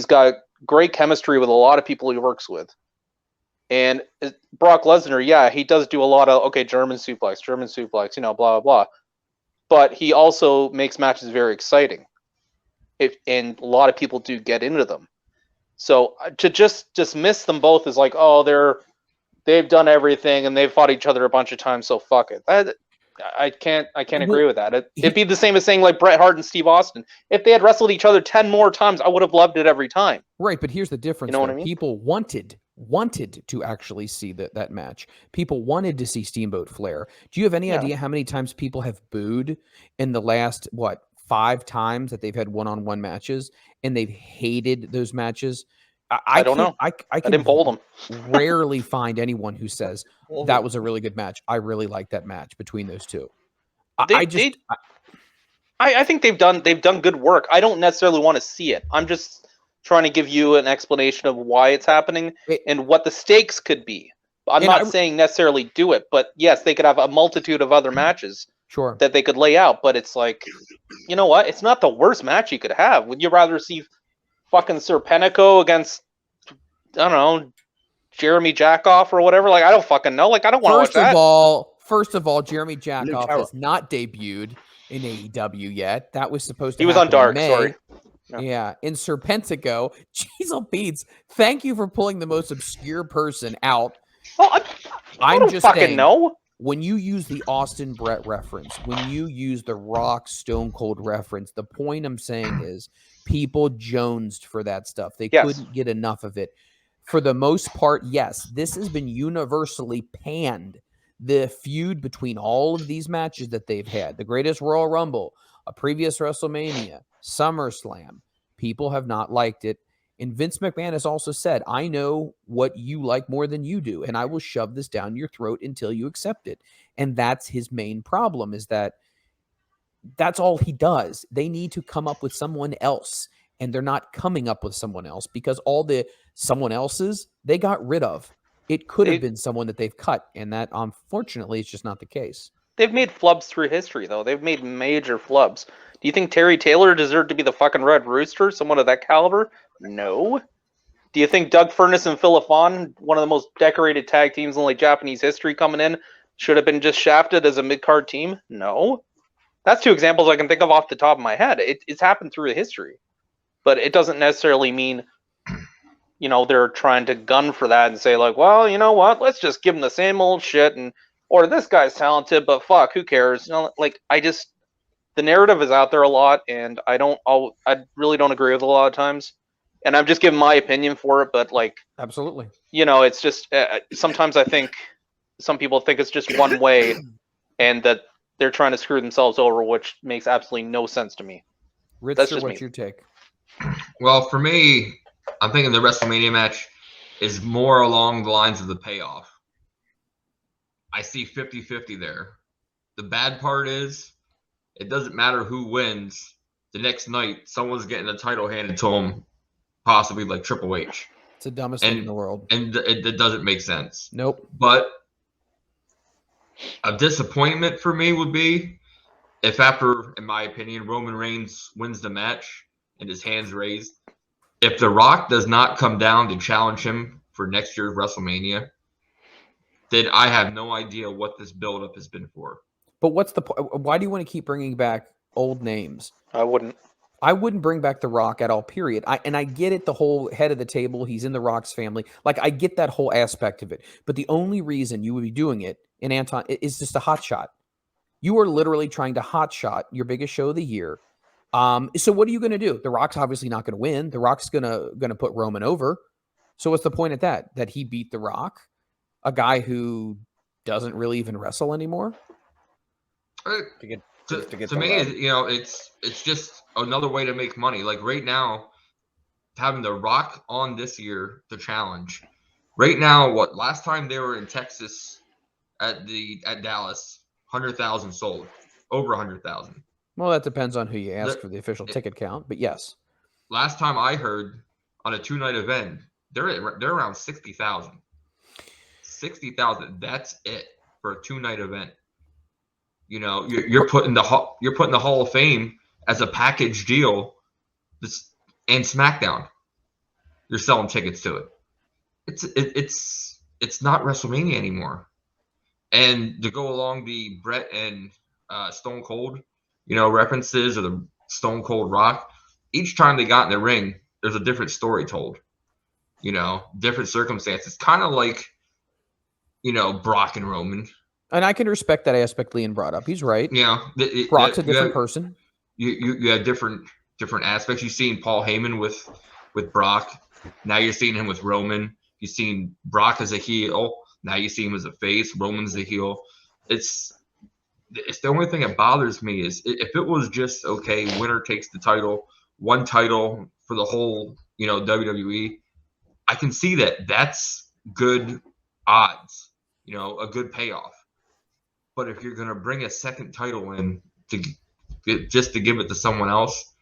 E: got great chemistry with a lot of people he works with. And Brock Lesnar, yeah, he does do a lot of German suplex, you know, blah blah blah. But he also makes matches very exciting. And a lot of people do get into them. So to just dismiss them both as like, oh, they've done everything and they've fought each other a bunch of times, so fuck it. I can't agree with that. It'd be the same as saying like Bret Hart and Steve Austin. If they had wrestled each other 10 more times, I would have loved it every time.
B: Right, but here's the difference.
E: You know what I mean?
B: People wanted to actually see that match. People wanted to see Steamboat Flair. Do you have any idea how many times people have booed in the last 5 times that they've had one-on-one matches, and they've hated those matches?
E: I don't know.
B: I
E: didn't poll them.
B: Rarely find anyone who says that was a really good match. I really like that match between those two. I just
E: I think they've done good work. I don't necessarily want to see it. I'm just trying to give you an explanation of why it's happening and what the stakes could be. I'm not saying necessarily do it, but yes, they could have a multitude of other matches
B: sure
E: that they could lay out. But it's like, you know what? It's not the worst match you could have. Would you rather see fucking Serpentico against, I don't know, Jeremy Jackoff or whatever? Like, I don't fucking know. Like, I don't want to watch that.
B: First of all, Jeremy Jackoff has not debuted in AEW yet. That was supposed to
E: He was on
B: happen
E: Dark,
B: in May.
E: sorry.
B: Yeah, in Serpentico. Jeez, Beats, thank you for pulling the most obscure person out.
E: Well, I don't just fucking saying, know.
B: When you use the Austin Brett reference, when you use the Rock Stone Cold reference, the point I'm saying is people jonesed for that stuff. They couldn't get enough of it. For the most part, yes, this has been universally panned. The feud between all of these matches that they've had, the Greatest Royal Rumble, a previous WrestleMania, SummerSlam, people have not liked it. And Vince McMahon has also said, I know what you like more than you do, and I will shove this down your throat until you accept it. And that's his main problem, is that that's all he does. They need to come up with someone else, and they're not coming up with someone else because all the someone else's they got rid of. It could have been someone that they've cut, and that, unfortunately, is just not the case.
E: They've made flubs through history, though. They've made major flubs. Do you think Terry Taylor deserved to be the fucking Red Rooster, someone of that caliber? No. Do you think Doug Furnas and Philip Vaughn, one of the most decorated tag teams in like Japanese history coming in, should have been just shafted as a mid-card team? No. That's two examples I can think of off the top of my head. It's happened through the history. But it doesn't necessarily mean, you know, they're trying to gun for that and say, like, well, you know what, let's just give them the same old shit, and or this guy's talented, but fuck, who cares? You know, like, the narrative is out there a lot, and I really don't agree with it a lot of times. And I'm just giving my opinion for it, but like,
B: absolutely,
E: you know, it's just sometimes I think some people think it's just one way, and that they're trying to screw themselves over, which makes absolutely no sense to me.
B: Rich, that's just what's your take?
D: Well, for me, I'm thinking the WrestleMania match is more along the lines of the payoff. I see 50-50 there. The bad part is it doesn't matter who wins. The next night, someone's getting a title handed to them, possibly like Triple H.
B: It's the dumbest thing in the world.
D: And it doesn't make sense.
B: Nope.
D: But a disappointment for me would be if after, in my opinion, Roman Reigns wins the match and his hands raised, if The Rock does not come down to challenge him for next year's WrestleMania, then I have no idea what this buildup has been for.
B: But what's the point? Why do you want to keep bringing back old names?
E: I wouldn't
B: bring back The Rock at all, period. I get it, the whole head of the table, he's in The Rock's family. Like, I get that whole aspect of it. But the only reason you would be doing it in Anton is just a hot shot. You are literally trying to hot shot your biggest show of the year. So what are you going to do? The Rock's obviously not going to win. The Rock's going to put Roman over. So what's the point of that? That he beat The Rock, a guy who doesn't really even wrestle anymore?
D: To me, you know, it's just another way to make money. Like right now, having The Rock on this year to challenge. Right now, last time they were in Texas at Dallas, 100,000 sold, over 100,000.
B: Well, that depends on who you ask for the official ticket count, but yes.
D: Last time I heard, on a 2-night event, they're around 60,000. 60,000. That's it for a 2-night event. You know, you're putting the Hall of Fame as a package deal, and SmackDown. You're selling tickets to it. It's not WrestleMania anymore. And to go along the Brett and Stone Cold, you know, references, or the Stone Cold Rock, each time they got in the ring, there's a different story told. You know, different circumstances. Kind of like, you know, Brock and Roman.
B: And I can respect that aspect Leon brought up. He's right.
D: Yeah,
B: Brock's a different person.
D: You have different aspects. You've seen Paul Heyman with Brock. Now you're seeing him with Roman. You've seen Brock as a heel. Now you see him as a face. Roman's a heel. It's the only thing that bothers me is if it was just, okay, winner takes the title, one title for the whole, you know, WWE, I can see that. That's good odds, you know, a good payoff. But if you're going to bring a second title in just to give it to someone else,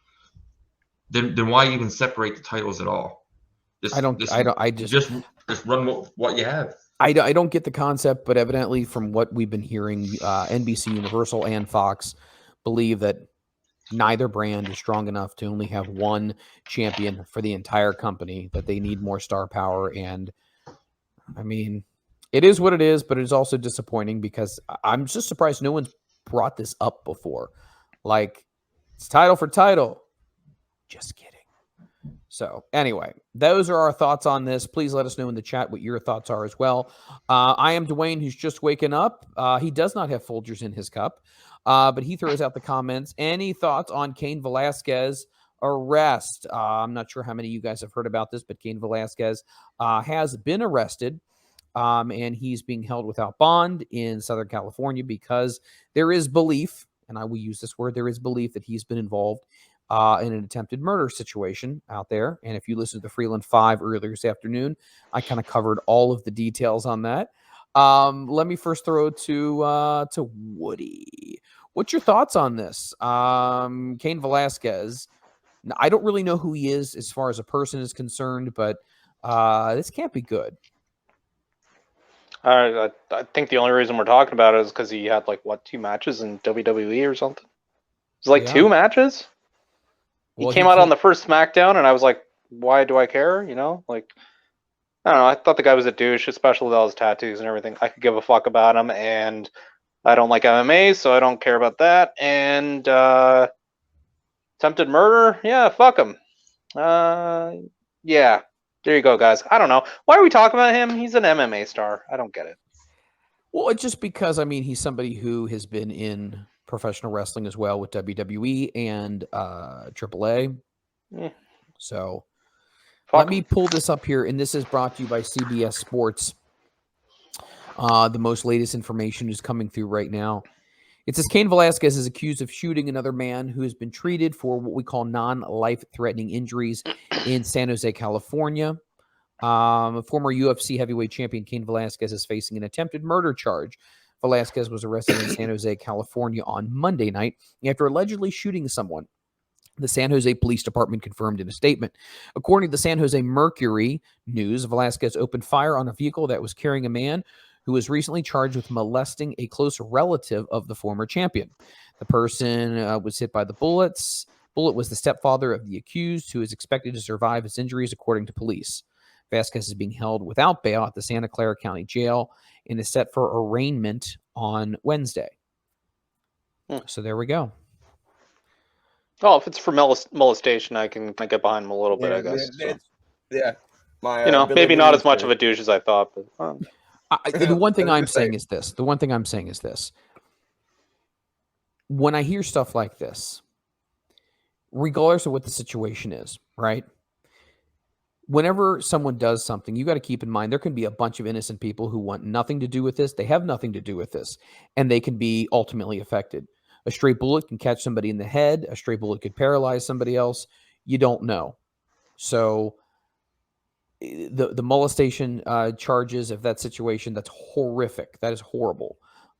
D: then why even separate the titles at all? Just run what you have.
B: I don't get the concept, but evidently from what we've been hearing, NBC Universal and Fox believe that neither brand is strong enough to only have one champion for the entire company, that they need more star power. And I mean, it is what it is, but it is also disappointing because I'm just surprised no one's brought this up before. Like, it's title for title. Just kidding. So anyway, those are our thoughts on this. Please let us know in the chat what your thoughts are as well. I am Dwayne, who's just waking up. He does not have Folgers in his cup, but he throws out the comments. Any thoughts on Cain Velasquez arrest? I'm not sure how many of you guys have heard about this, but Cain Velasquez has been arrested, and he's being held without bond in Southern California because there is belief, and I will use this word, there is belief that he's been involved in an attempted murder situation out there. And if you listen to the Freeland 5 earlier this afternoon, I kind of covered all of the details on that. Let me first throw it to Woody. What's your thoughts on this? Cain Velasquez. Now, I don't really know who he is as far as a person is concerned, but this can't be good.
E: I think the only reason we're talking about it is because he had 2 matches in WWE or something. It was 2 matches. He came out on the first SmackDown, and I was like, why do I care? I don't know. I thought the guy was a douche, especially with all his tattoos and everything. I could give a fuck about him, and I don't like MMA, so I don't care about that. And attempted murder? Yeah, fuck him. Yeah, there you go, guys. I don't know. Why are we talking about him? He's an MMA star. I don't get it.
B: Well, it's just because, he's somebody who has been in professional wrestling as well with WWE and AAA. So let me pull this up here, and this is brought to you by CBS Sports. The most latest information is coming through right now. It says Cain Velasquez is accused of shooting another man who has been treated for what we call non-life-threatening injuries in San Jose, California. Former UFC heavyweight champion Cain Velasquez is facing an attempted murder charge. Velasquez was arrested in San Jose, California on Monday night after allegedly shooting someone. The San Jose Police Department confirmed in a statement. According to the San Jose Mercury News, Velasquez opened fire on a vehicle that was carrying a man who was recently charged with molesting a close relative of the former champion. The person was hit by the bullets. Bullet was the stepfather of the accused, who is expected to survive his injuries, according to police. Vasquez is being held without bail at the Santa Clara County Jail and is set for arraignment on Wednesday. So there we go.
E: Oh, if it's for molestation, I can get behind him a little bit, I guess. Maybe not as much of a douche as I thought. But
B: the one thing I'm saying is this. When I hear stuff like this, regardless of what the situation is, right? Whenever someone does something, you got to keep in mind there can be a bunch of innocent people who want nothing to do with this. They have nothing to do with this, and they can be ultimately affected. A stray bullet can catch somebody in the head. A stray bullet could paralyze somebody else. You don't know. So the molestation charges of that situation, that's horrific. That is horrible.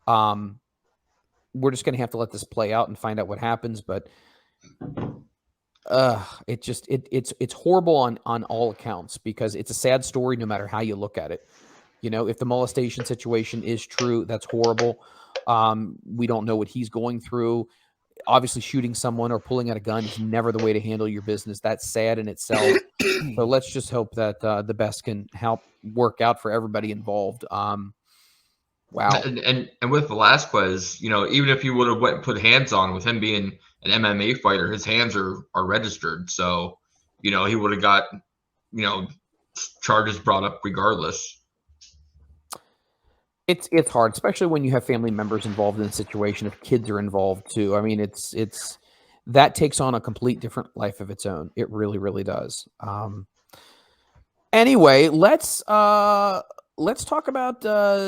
B: We're just going to have to let this play out and find out what happens, but it's horrible on all accounts because it's a sad story no matter how you look at it. If the molestation situation is true, that's horrible. We don't know what he's going through. Obviously, shooting someone or pulling out a gun is never the way to handle your business. That's sad in itself. So let's just hope that the best can help work out for everybody involved. Wow.
D: And with Velasquez, even if you would have went and put hands on, with him being an MMA fighter, his hands are registered. So, he would have got, charges brought up regardless.
B: It's hard, especially when you have family members involved in the situation. If kids are involved too, it's that takes on a complete different life of its own. It really, really does. Anyway, let's let's talk about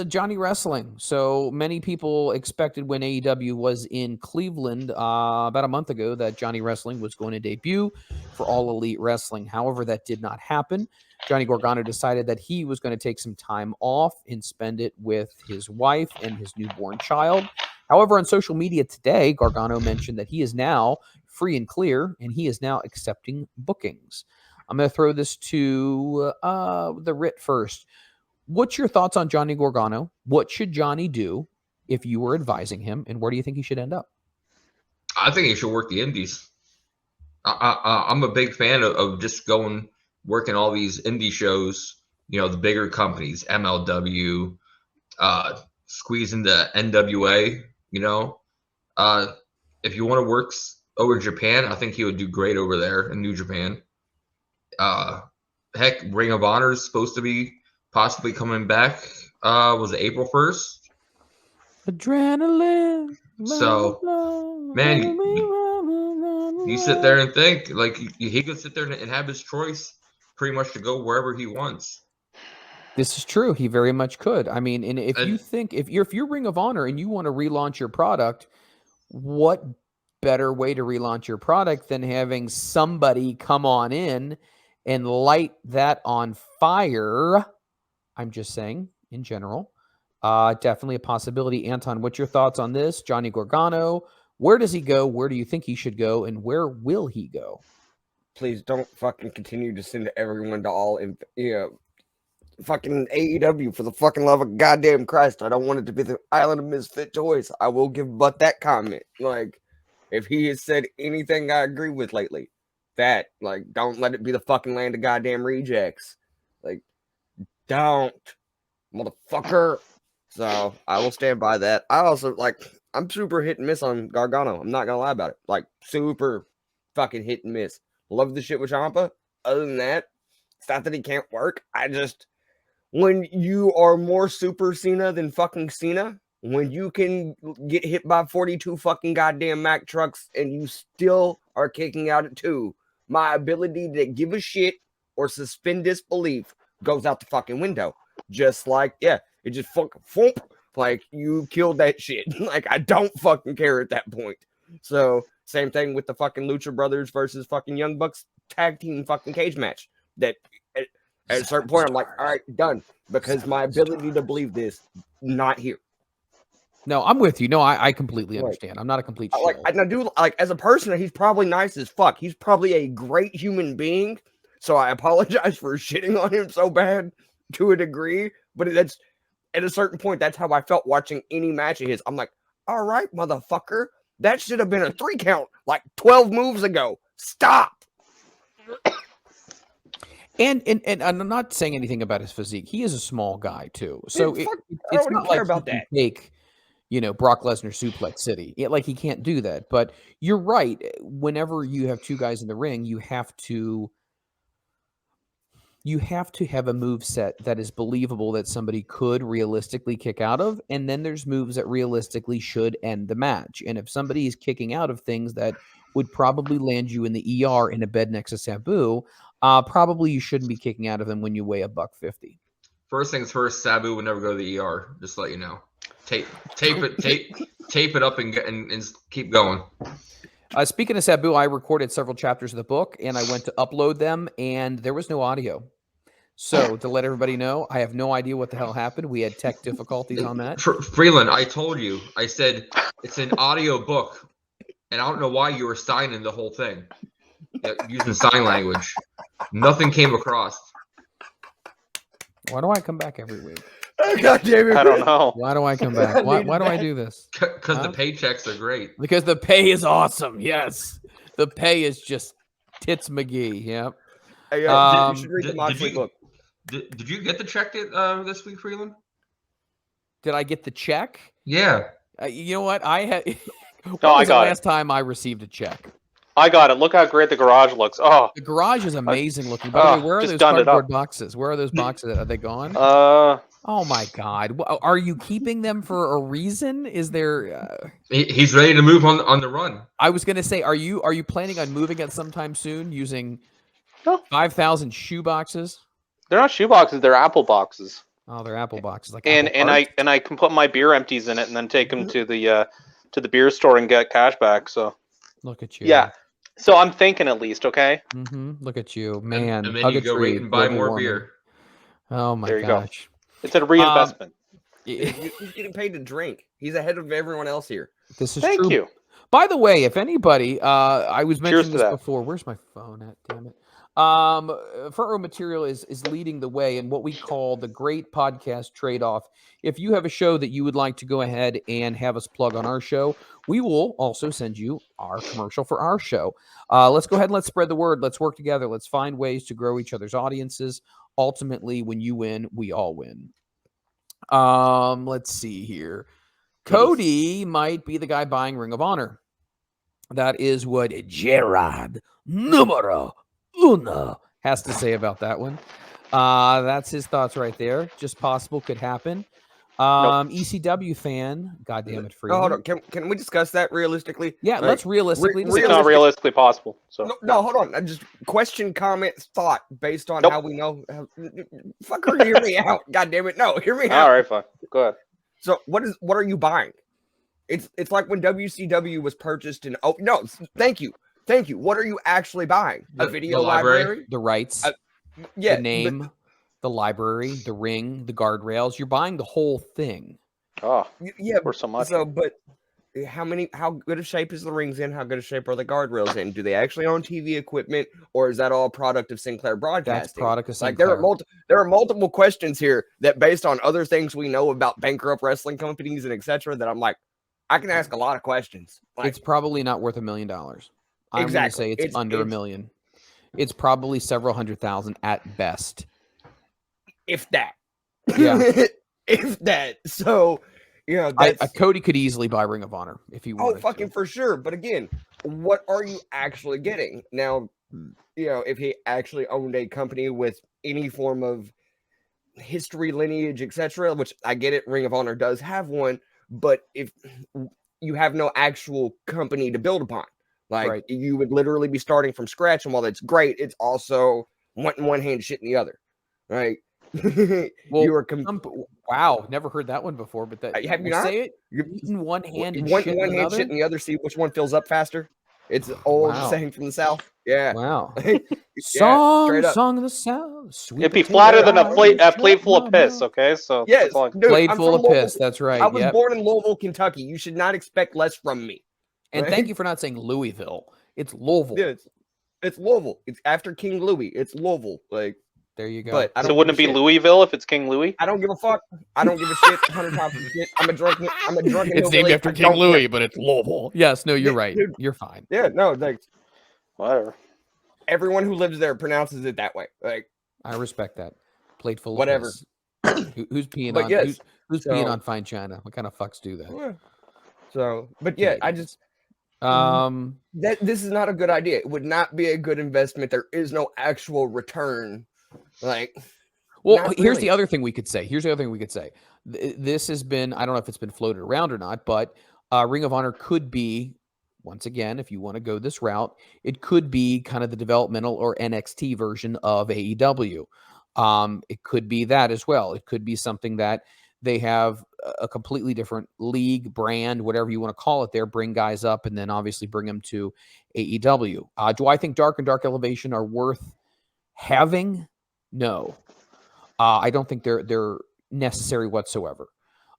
B: Johnny Wrestling. So many people expected when AEW was in Cleveland about a month ago that Johnny Wrestling was going to debut for All Elite Wrestling. However, that did not happen. Johnny Gargano decided that he was going to take some time off and spend it with his wife and his newborn child. However, on social media today, Gargano mentioned that he is now free and clear, and he is now accepting bookings. I'm going to throw this to the Rit first. What's your thoughts on Johnny Gargano? What should Johnny do if you were advising him, and where do you think he should end up?
D: I think he should work the indies. I'm a big fan of just working all these indie shows, the bigger companies, MLW, squeeze into NWA, if you want to work over Japan, I think he would do great over there in New Japan. Heck, Ring of Honor is supposed to be possibly coming back. Was it April 1st?
B: Adrenaline.
D: So, man, you sit there and think, like, he could sit there and have his choice pretty much to go wherever he wants.
B: This is true. He very much could. I mean, and if you're Ring of Honor and you want to relaunch your product, what better way to relaunch your product than having somebody come on in and light that on fire? I'm just saying, in general, definitely a possibility. Anton, what's your thoughts on this? Johnny Gargano, where does he go? Where do you think he should go? And where will he go?
F: Please don't fucking continue to send everyone to all fucking AEW, for the fucking love of goddamn Christ. I don't want it to be the Island of Misfit Toys. I will give but that comment. Like, if he has said anything I agree with lately, that, like, don't let it be the fucking land of goddamn rejects. Like, don't, motherfucker. So I will stand by that. I also, I'm super hit and miss on Gargano. I'm not gonna lie about it. Like, super fucking hit and miss. Love the shit with Ciampa. Other than that, it's not that he can't work. When you are more Super Cena than fucking Cena, when you can get hit by 42 fucking goddamn Mack trucks and you still are kicking out at 2, my ability to give a shit or suspend disbelief goes out the fucking window. Just like, it just fucking thump, like you killed that shit. Like, I don't fucking care at that point. So, same thing with the fucking Lucha Brothers versus fucking Young Bucks tag team fucking cage match. That at a certain point, I'm like, all right, done. Because my ability to believe this, not here.
B: No, I'm with you. No, I completely understand. I'm not a complete shit.
F: As a person, he's probably nice as fuck. He's probably a great human being. So I apologize for shitting on him so bad to a degree. But that's at a certain point, that's how I felt watching any match of his. I'm like, all right, motherfucker. That should have been a 3 count like 12 moves ago. Stop.
B: And I'm not saying anything about his physique. He is a small guy too. So it's not like
F: about
B: he can take, Brock Lesnar Suplex City. He can't do that. But you're right. Whenever you have 2 guys in the ring, you have to have a move set that is believable that somebody could realistically kick out of. And then there's moves that realistically should end the match. And if somebody is kicking out of things that would probably land you in the ER in a bed next to Sabu, probably you shouldn't be kicking out of them when you weigh $150.
D: First things first, Sabu would never go to the ER. Just to let you know. Tape it up and keep going.
B: Speaking of Sabu, I recorded several chapters of the book, and I went to upload them, and there was no audio. So to let everybody know, I have no idea what the hell happened. We had tech difficulties on that.
D: Freeland, I told you. I said it's an audio book, and I don't know why you were signing the whole thing using sign language. Nothing came across.
B: Why do I come back every week?
F: Oh, God damn it.
E: I don't know.
B: Why do I come back? Why do I do this?
D: Because the paychecks are great.
B: Because the pay is awesome. Yes. The pay is just tits McGee. Yep.
F: Hey, you should read the Moxley book.
D: Did you get the check this week, Freeland?
B: Did I get the check?
D: Yeah.
B: You know what? I had.
E: No, I got it.
B: Last time I received a check.
E: I got it. Look how great the garage looks. Oh,
B: the garage is amazing looking. By the way, where are those cardboard boxes? Where are those boxes? Are they gone? Oh my God! Are you keeping them for a reason? Is there?
D: He's ready to move on the run.
B: I was going to say, are you planning on moving it sometime soon using 5,000 shoe boxes?
E: They're not shoe boxes. They're apple boxes.
B: Oh, they're apple boxes, like
E: and
B: apple carts?
E: I can put my beer empties in it and then take them to the beer store and get cash back. So
B: Look at you.
E: yeah, so I'm thinking at least. Okay,
B: Look at you, man.
D: And then
B: Hug
D: you
B: a
D: go
B: tree,
D: wait and buy
B: global
D: more
B: warming.
D: beer.
B: Oh my
E: There you go.
B: gosh.
E: it's a reinvestment.
F: He's getting paid to drink. He's ahead of everyone else here.
B: This is
E: Thank
B: true.
E: you.
B: By the way, if anybody, I was
E: Cheers
B: mentioning
E: to
B: this
E: that.
B: before. Where's my phone at? Damn it. Front Row Material is leading the way in what we call the great podcast trade-off. If you have a show that you would like to go ahead and have us plug on our show, we will also send you our commercial for our show. Let's go ahead and let's spread the word. Let's work together. Let's find ways to grow each other's audiences. Ultimately, when you win, we all win. Let's see here. Cody might be the guy buying Ring of Honor. That is what Gerard Numero Uno has to say about that one. That's his thoughts right there. Just possible, could happen. ECW fan, goddamn it, Freeman.
F: No, hold on. Can we discuss that realistically?
B: Yeah,
F: Like,
B: let's realistically
F: re-
E: It's
B: discuss
E: not
B: it.
E: realistically possible. So
F: No, hold on. I just question, comment, thought based on
E: Nope.
F: how we know. Fucker, hear me out. God damn it. No, hear me out.
E: all right, fine. Go ahead.
F: So what are you buying? It's like when WCW was purchased in. Oh no, thank you. What are you actually buying? A
D: The
F: video
D: library?
F: library?
B: The rights,
F: Yeah,
B: the name, the library, the ring, the guardrails. You're buying the whole thing.
E: Oh,
F: yeah.
E: for so much.
F: So, but how good of shape is the rings in? How good of shape are the guardrails in? Do they actually own TV equipment, or is that all product of Sinclair Broadcasting?
B: That's product of
F: Like
B: Sinclair.
F: there are multiple questions here that, based on other things we know about bankrupt wrestling companies and etc., that I'm like, I can ask a lot of questions. Like,
B: It's probably not worth $1 million. I'm going to
F: Exactly.
B: say it's under $1 million. It's probably several 100,000 at best.
F: if that.
B: Yeah.
F: If that. So, that's
B: Cody could easily buy Ring of Honor if he wanted.
F: fucking
B: to.
F: for sure. But again, what are you actually getting? Now, if he actually owned a company with any form of history, lineage, etc., which I get it, Ring of Honor does have one, but if you have no actual company to build upon, like
B: Right.
F: you would literally be starting from scratch, and while that's great, it's also one hand, shit in the other, right?
B: Well,
F: you are
B: wow, never heard that one before. But that
F: have you
B: you
F: not?
B: say it
F: You're-
B: in one hand and
F: one
B: shit in
F: hand
B: another.
F: shit in the other, see which one fills up faster. It's an old
B: Wow.
F: saying from the South. Yeah.
B: Wow.
F: Yeah,
B: Song,
F: straight up.
B: song of the South. Sweet
E: It'd be
B: potato
E: flatter than a
B: pie,
E: plate
B: shut
E: full
B: my
E: of piss.
B: mouth.
E: Okay, so
F: Yes,
E: that's all I-
F: dude,
B: Plate
F: I'm
B: full
F: from
B: of
F: Louisville.
B: piss. That's right.
F: I was
B: Yep.
F: born in Louisville, Kentucky. You should not expect less from me.
B: And
F: right?
B: thank you for not saying Louisville. It's Louisville.
F: Yeah, it's Louisville. It's after King Louis. It's Louisville. Like,
B: There you go.
F: but I don't
E: So wouldn't it
F: give
E: be
F: a shit.
E: Louisville if it's King Louis?
F: I don't give a fuck. I don't give a shit. 100 times of shit. I'm a drunken.
B: It's named
F: hillbilly.
B: after
F: I
B: King
F: don't
B: Louis,
F: care.
B: but it's Louisville. Yes, no, you're
F: Yeah,
B: right.
F: dude.
B: You're fine.
F: Yeah, no, like
E: Whatever.
F: everyone who lives there pronounces it that way. Like,
B: I respect that. Plate full
F: Whatever.
B: of piss. Who's peeing
F: But
B: on
F: yes,
B: who's peeing
F: so-
B: on fine china? What kind of fucks do that?
F: yeah. So, but yeah, I just this is not a good idea. It would not be a good investment. There is no actual return. Like,
B: well,
F: not
B: here's
F: really.
B: the other thing we could say. This has been, I don't know if it's been floated around or not, but Ring of Honor could be, once again, if you want to go this route, it could be kind of the developmental or NXT version of AEW. It could be that as well. It could be something that they have a completely different league, brand, whatever you want to call it there, bring guys up and then obviously bring them to AEW. Do I think Dark and Dark Elevation are worth having? No. I don't think they're necessary whatsoever.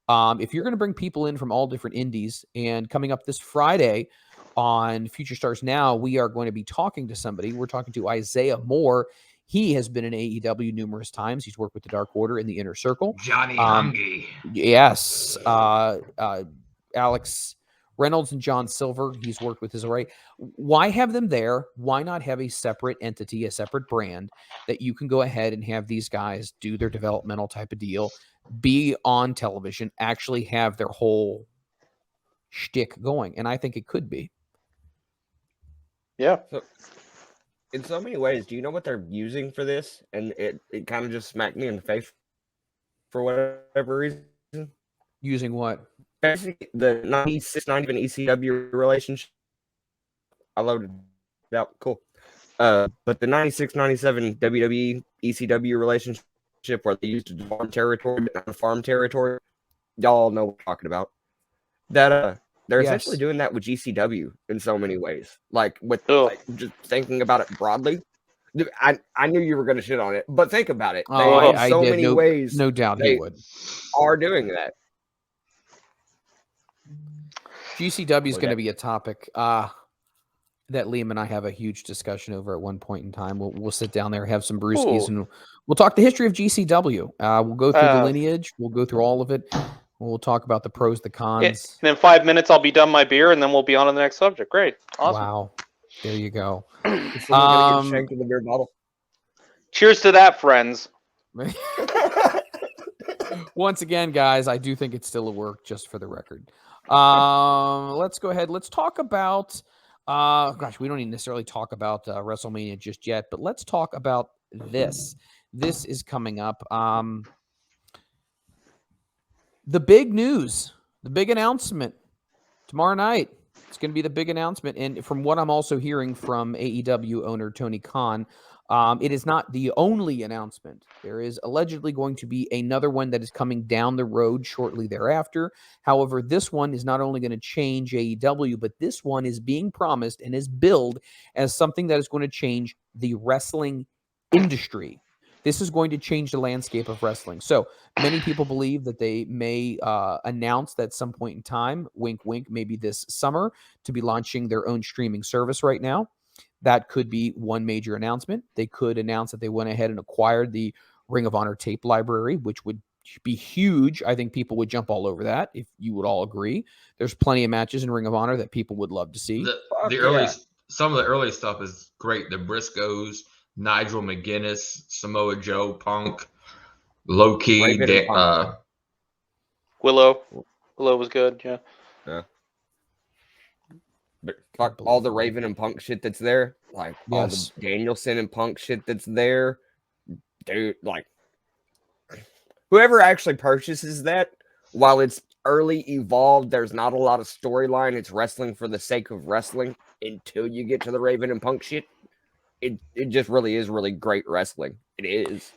B: If you're going to bring people in from all different indies, and coming up this Friday on Future Stars Now, we are going to be talking to somebody. We're talking to Isaiah Moore. He has been in AEW numerous times. He's worked with the Dark Order in the Inner Circle.
D: Johnny Hungy.
B: Yes. Alex Reynolds and John Silver. He's worked with his array. Why have them there? Why not have a separate entity, a separate brand that you can go ahead and have these guys do their developmental type of deal, be on television, actually have their whole shtick going? And I think it could be.
E: Yeah.
F: in so many ways, do you know what they're using for this? And it kind of just smacked me in the face for whatever reason.
B: Using what?
F: Basically, the 96, 97 ECW relationship. I loaded it out. Cool. But the 96, 97 WWE ECW relationship ship where they used to farm territory, but not farm territory. Y'all know what I'm talking about. That they're essentially
B: Yes.
F: doing that with GCW in so many ways. Like with
E: Ugh.
F: like, just thinking about it broadly. Dude, I knew you were going to shit on it, but think about it. They,
B: Oh,
F: in
B: I
F: so
B: did.
F: many ways,
B: No doubt
F: they
B: he would.
F: are doing that.
B: GCW is
F: Well,
B: going to
F: that-
B: be a topic that Liam and I have a huge discussion over at one point in time. We'll sit down there, have some brewskis,
E: Ooh.
B: and we'll talk the history of GCW. We'll go through the
E: Uh,
B: lineage. We'll go through all of it. We'll talk about the pros, the
E: Yeah,
B: cons.
E: and in 5 minutes, I'll be done my beer, and then we'll be on to the next subject. Great. Awesome.
B: Wow. There you go.
F: Is someone gonna get
B: Um,
F: shanked in the beer bottle?
E: Cheers to that, friends.
B: Once again, guys, I do think it's still a work, just for the record. Let's go ahead. Let's talk about. Gosh, we don't even necessarily talk about WrestleMania just yet, but let's talk about this. This is coming up. The big news, the big announcement tomorrow night. It's going to be the big announcement. And from what I'm also hearing from AEW owner Tony Khan, it is not the only announcement. There is allegedly going to be another one that is coming down the road shortly thereafter. However, this one is not only going to change AEW, but this one is being promised and is billed as something that is going to change the wrestling industry. This is going to change the landscape of wrestling. So many people believe that they may announce that at some point in time, wink, wink, maybe this summer, to be launching their own streaming service right now. That could be one major announcement. They could announce that they went ahead and acquired the Ring of Honor tape library, which would be huge. I think people would jump all over that, if you would all agree. There's plenty of matches in Ring of Honor that people would love to see.
D: The early, some of the early stuff is great. The Briscoes, Nigel McGuinness, Samoa Joe, Punk, Low Key,
F: Raven and Punk.
E: Willow. Willow was good. Yeah.
F: But fuck all the Raven and Punk shit that's there, like all
B: Yes.
F: the Danielson and Punk shit that's there, dude. Like whoever actually purchases that, while it's early evolved, there's not a lot of storyline. It's wrestling for the sake of wrestling until you get to the Raven and Punk shit. It just really is really great wrestling. It is.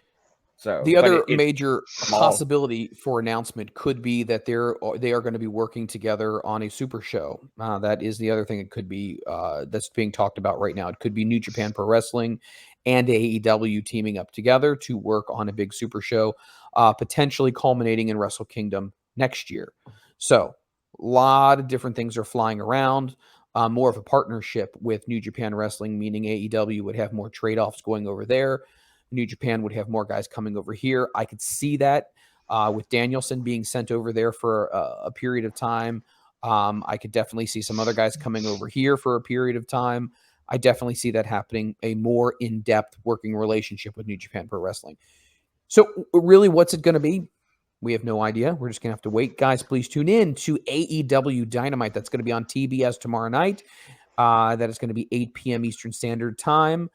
F: So
B: The
F: but
B: other
F: it's
B: major
F: small.
B: possibility for announcement could be that they are going to be working together on a super show. That is the other thing. It could be that's being talked about right now. It could be New Japan Pro Wrestling and AEW teaming up together to work on a big super show, potentially culminating in Wrestle Kingdom next year. So a lot of different things are flying around. More of a partnership with New Japan Wrestling, meaning AEW would have more trade-offs going over there. New Japan would have more guys coming over here. I could see that with Danielson being sent over there for a period of time. I could definitely see some other guys coming over here for a period of time. I definitely see that happening, a more in-depth working relationship with New Japan Pro Wrestling. So really, what's it going to be? We have no idea. We're just going to have to wait. Guys, please tune in to AEW Dynamite. That's going to be on TBS tomorrow night. That is going to be 8 p.m. Eastern Standard Time.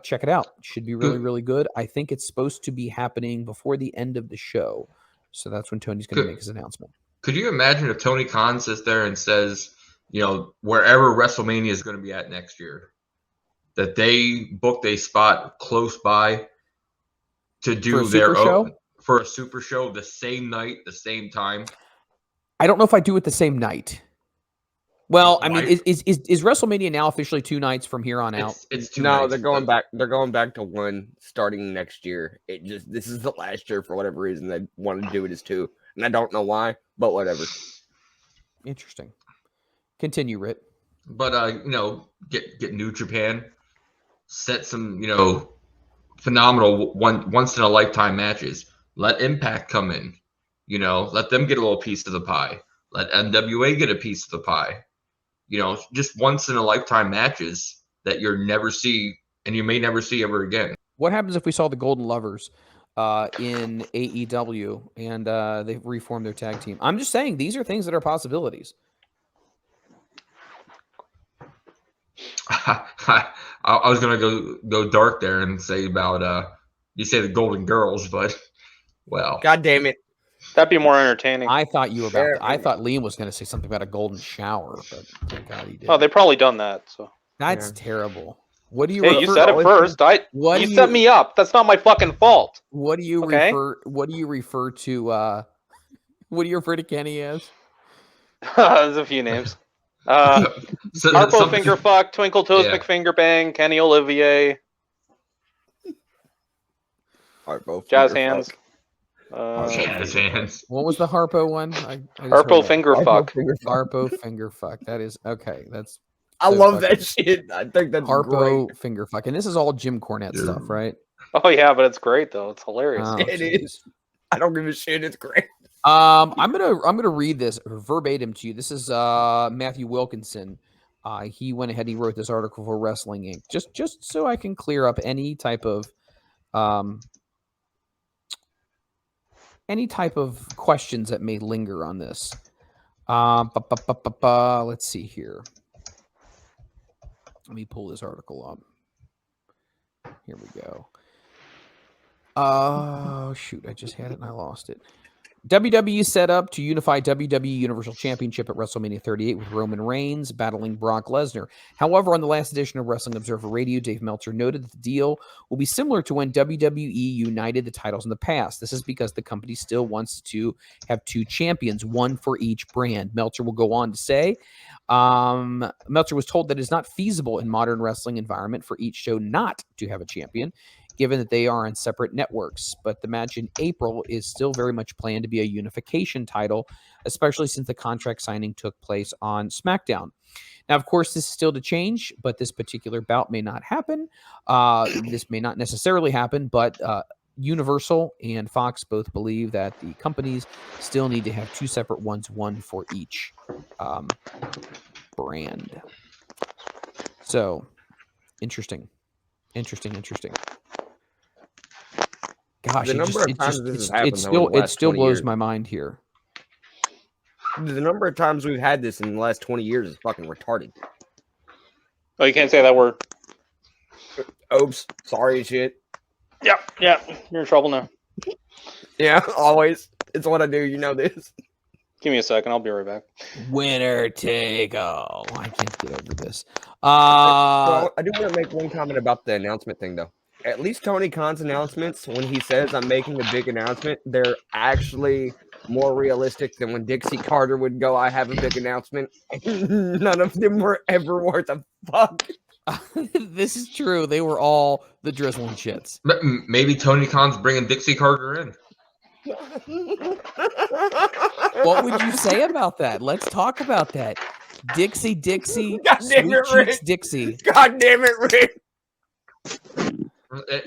B: Check it out. It should be really, really good. I think it's supposed to be happening before the end of the show. So that's when Tony's going to make his announcement.
D: Could you imagine if Tony Khan sits there and says, wherever WrestleMania is going to be at next year, that they booked a spot close by to do their own for a super show the same night, the same time?
B: I don't know if I do it the same night. Well, I mean, is WrestleMania now officially 2 nights from here on out?
D: It's 2
F: No,
D: nights.
F: they're going back. They're going back to 1 starting next year. This is the last year for whatever reason they want to do it as 2, and I don't know why, but whatever.
B: Interesting. Continue, Rit.
D: But get New Japan, set some phenomenal once in a lifetime matches. Let Impact come in, let them get a little piece of the pie. Let NWA get a piece of the pie. Just once in a lifetime matches that you'll never see, and you may never see ever again.
B: What happens if we saw the Golden Lovers in AEW and they reformed their tag team? I'm just saying these are things that are possibilities.
D: I was gonna go dark there and say about you say the Golden Girls, but well,
F: God damn it!
E: That'd be more entertaining.
B: I thought I thought Liam was going to say something about a golden shower, but thank God he did.
E: Oh, they've probably done that. So
B: that's terrible. What do you?
E: Hey, you said it first. You set me up. That's not my fucking fault.
B: What do you refer? What do you refer to? What do you refer to Kenny as?
E: There's a few names. Harpo Fingerfuck, Twinkle Toes McFingerbang, Kenny Olivier,
F: Harpo
E: Jazz Hands.
D: Jazz Hands.
B: What was the Harpo one?
E: Harpo Fingerfuck.
B: Harpo Fingerfuck. That is okay. That's.
F: I love that shit. I think that's
B: Harpo
F: great.
B: Fingerfuck, and this is all Jim Cornette stuff, right?
E: Oh yeah, but it's great though. It's hilarious.
B: Oh,
F: it is. I don't give a shit. It's great.
B: I'm gonna read this verbatim to you. This is Matthew Wilkinson. He went ahead and he wrote this article for Wrestling Inc. Just so I can clear up any type of questions that may linger on this. Let's see here. Let me pull this article up. Here we go. Oh, shoot. I just had it and I lost it. WWE set up to unify WWE Universal Championship at WrestleMania 38 with Roman Reigns battling Brock Lesnar. However, on the last edition of Wrestling Observer Radio, Dave Meltzer noted that the deal will be similar to when WWE united the titles in the past. This is because the company still wants to have two champions, one for each brand. Meltzer will go on to say, Meltzer was told that it is not feasible in modern wrestling environment for each show not to have a champion, given that they are on separate networks. But the match in April is still very much planned to be a unification title, especially since the contract signing took place on SmackDown. Now, of course, this is still to change, but this particular bout may not happen. This may not necessarily happen, but Universal and Fox both believe that the companies still need to have two separate ones, one for each brand. So, interesting. Gosh, it still blows my mind here.
F: The number of times we've had this in the last 20 years is fucking retarded.
E: Oh, you can't say that word.
F: Oops. Sorry, shit.
E: Yeah. You're in trouble now.
F: Yeah, always. It's what I do. You know this.
E: Give me a second. I'll be right back.
B: Winner take all. I can't get over this.
F: I do want to make one comment about the announcement thing, though. At least Tony Khan's announcements, when he says I'm making a big announcement, they're actually more realistic than when Dixie Carter would go, I have a big announcement. None of them were ever worth a fuck.
B: This is true. They were all the drizzling shits.
D: Maybe Tony Khan's bringing Dixie Carter in.
B: What would you say about that? Let's talk about that. Dixie,
F: God damn it, Rick.
B: Dixie.
F: God damn it, Rick.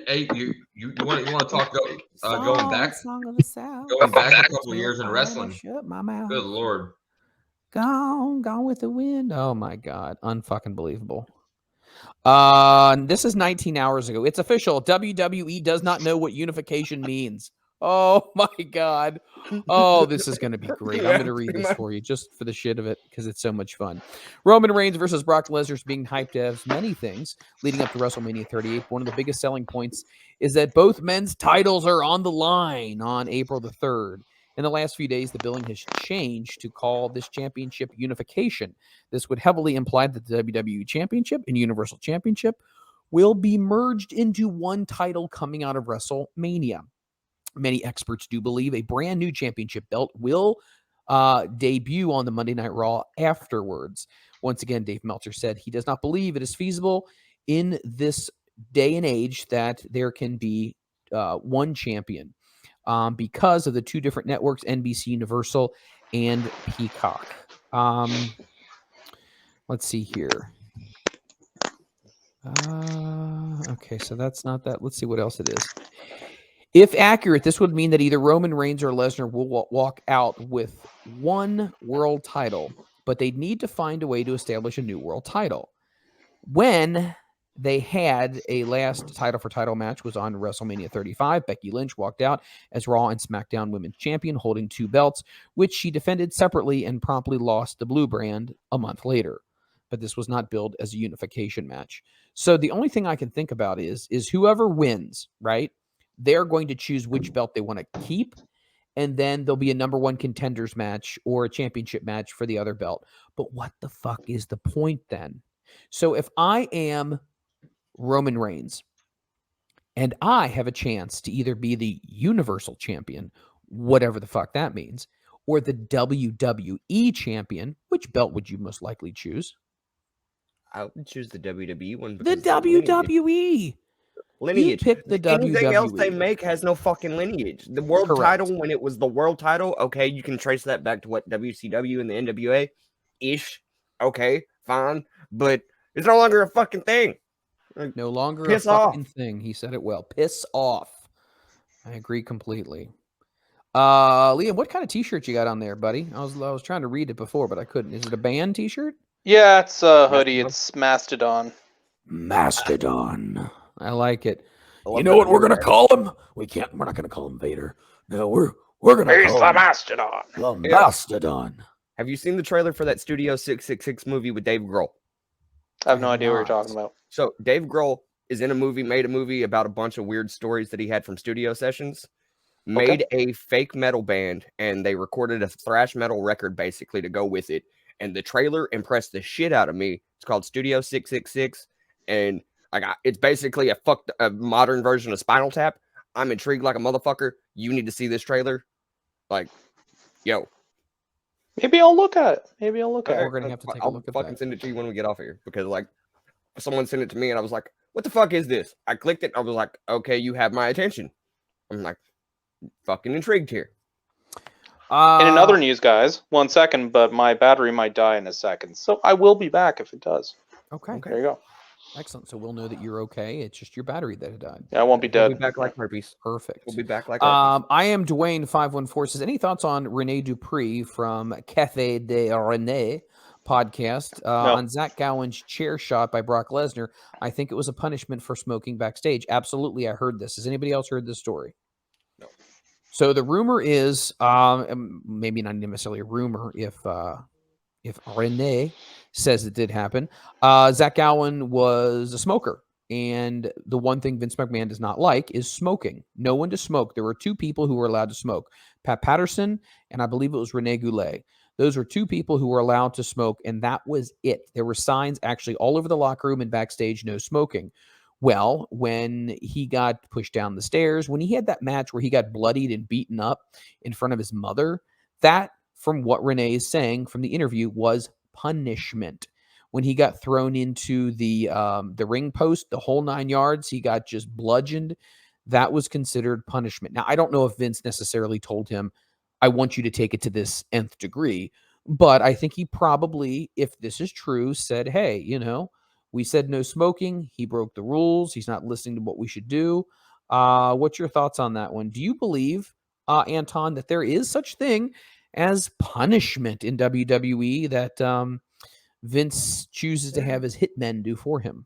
D: Hey, you want to talk going back?
B: Song of the South.
D: Going back a couple of years in wrestling.
B: Shut my mouth.
D: Good Lord.
B: Gone with the wind. Oh my God. Unfucking believable. This is 19 hours ago. It's official. WWE does not know what unification means. Oh my God. Oh, this is going to be great. I'm going to read this for you just for the shit of it because it's so much fun. Roman Reigns versus Brock Lesnar is being hyped as many things leading up to WrestleMania 38. One of the biggest selling points is that both men's titles are on the line on April the 3rd. In the last few days, the billing has changed to call this championship unification. This would heavily imply that the WWE Championship and Universal Championship will be merged into one title coming out of WrestleMania. Many experts do believe a brand new championship belt will debut on the Monday Night Raw afterwards. Once again, Dave Meltzer said he does not believe it is feasible in this day and age that there can be one champion because of the two different networks, NBC Universal and Peacock. Let's see here. Okay, so that's not that. Let's see what else it is. If accurate, this would mean that either Roman Reigns or Lesnar will walk out with one world title, but they need to find a way to establish a new world title. When they had a last title for title match was on WrestleMania 35, Becky Lynch walked out as Raw and SmackDown Women's Champion, holding two belts, which she defended separately and promptly lost the blue brand a month later. But this was not billed as a unification match. So the only thing I can think about is whoever wins, right? They're going to choose which belt they want to keep, and then there'll be a number one contenders match or a championship match for the other belt. But what the fuck is the point then? So if I am Roman Reigns. And I have a chance to either be the Universal Champion, whatever the fuck that means, or the WWE Champion. Which belt would you most likely choose?
F: I would choose the WWE one
B: The
F: because lineage.
B: WWE. You
F: Lineage.
B: picked the
F: Anything else they
B: WWE.
F: make has no fucking lineage. The world
B: Correct.
F: title, when it was the world title, okay, you can trace that back to what WCW and the NWA ish. Okay, fine, but it's no longer a fucking thing.
B: No longer
F: Piss
B: a fucking
F: off.
B: thing. He said it well. Piss off. I agree completely. Liam, what kind of t-shirt you got on there, buddy? I was trying to read it before, but I couldn't. Is it a band t-shirt?
E: Yeah, it's a hoodie.
F: Mastodon?
E: It's Mastodon.
B: Mastodon. I like it.
F: I
B: You
F: love
B: know
F: that
B: what we're gonna
F: word.
B: call him? We're not gonna call him Vader. No, we're gonna
E: He's
B: call
E: the
B: him
E: Mastodon.
B: the
F: Yeah.
B: Mastodon.
F: Have you seen the trailer for that Studio 666 movie with Dave Grohl?
E: I have no
B: I have
E: idea what you're
B: not.
E: talking about.
F: So Dave Grohl is in a movie, made a movie about a bunch of weird stories that he had from studio sessions, made a fake metal band, and they recorded a thrash metal record basically to go with it. And the trailer impressed the shit out of me. It's called Studio 666, and it's basically a modern version of Spinal Tap. I'm intrigued like a motherfucker. You need to see this trailer. Like, yo.
E: Maybe I'll look at it. Maybe I'll look at
B: We're
E: it.
B: gonna have to take a
F: I'll
B: look at
F: fucking
B: that.
F: send it to you when we get off here because like someone sent it to me and I was like, what the fuck is this? I clicked it. I was like, okay, you have my attention. I'm like, fucking intrigued here.
E: In another news, guys, 1 second, but my battery might die in a second. So I will be back if it does.
B: Okay,
E: There you go.
B: excellent. So we'll know that you're okay. It's just your battery that had died.
E: Yeah, I won't be
F: We'll
E: dead.
F: be back like herpes.
B: Perfect.
F: We'll be back like herpes.
B: I am Dwayne514 says, any thoughts on Rene Dupree from Cafe de Rene podcast
E: No.
B: on Zach Gowen's chair shot by Brock Lesnar? I think it was a punishment for smoking backstage. Absolutely, I heard this. Has anybody else heard this story?
F: No.
B: So the rumor is, maybe not necessarily a rumor, if Rene says it did happen, Zach Gowen was a smoker. And the one thing Vince McMahon does not like is smoking. No one to smoke. There were two people who were allowed to smoke, Pat Patterson, and I believe it was Rene Goulet. Those were two people who were allowed to smoke, and that was it. There were signs actually all over the locker room and backstage, no smoking. Well, when he got pushed down the stairs, when he had that match where he got bloodied and beaten up in front of his mother, that, from what Rene is saying from the interview, was punishment. When he got thrown into the ring post, the whole 9 yards, he got just bludgeoned. That was considered punishment. Now, I don't know if Vince necessarily told him, I want you to take it to this nth degree, but I think he probably, if this is true, said, hey, we said no smoking. He broke the rules. He's not listening to what we should do. What's your thoughts on that one? Do you believe, Anton, that there is such thing as punishment in WWE that Vince chooses to have his hitmen do for him?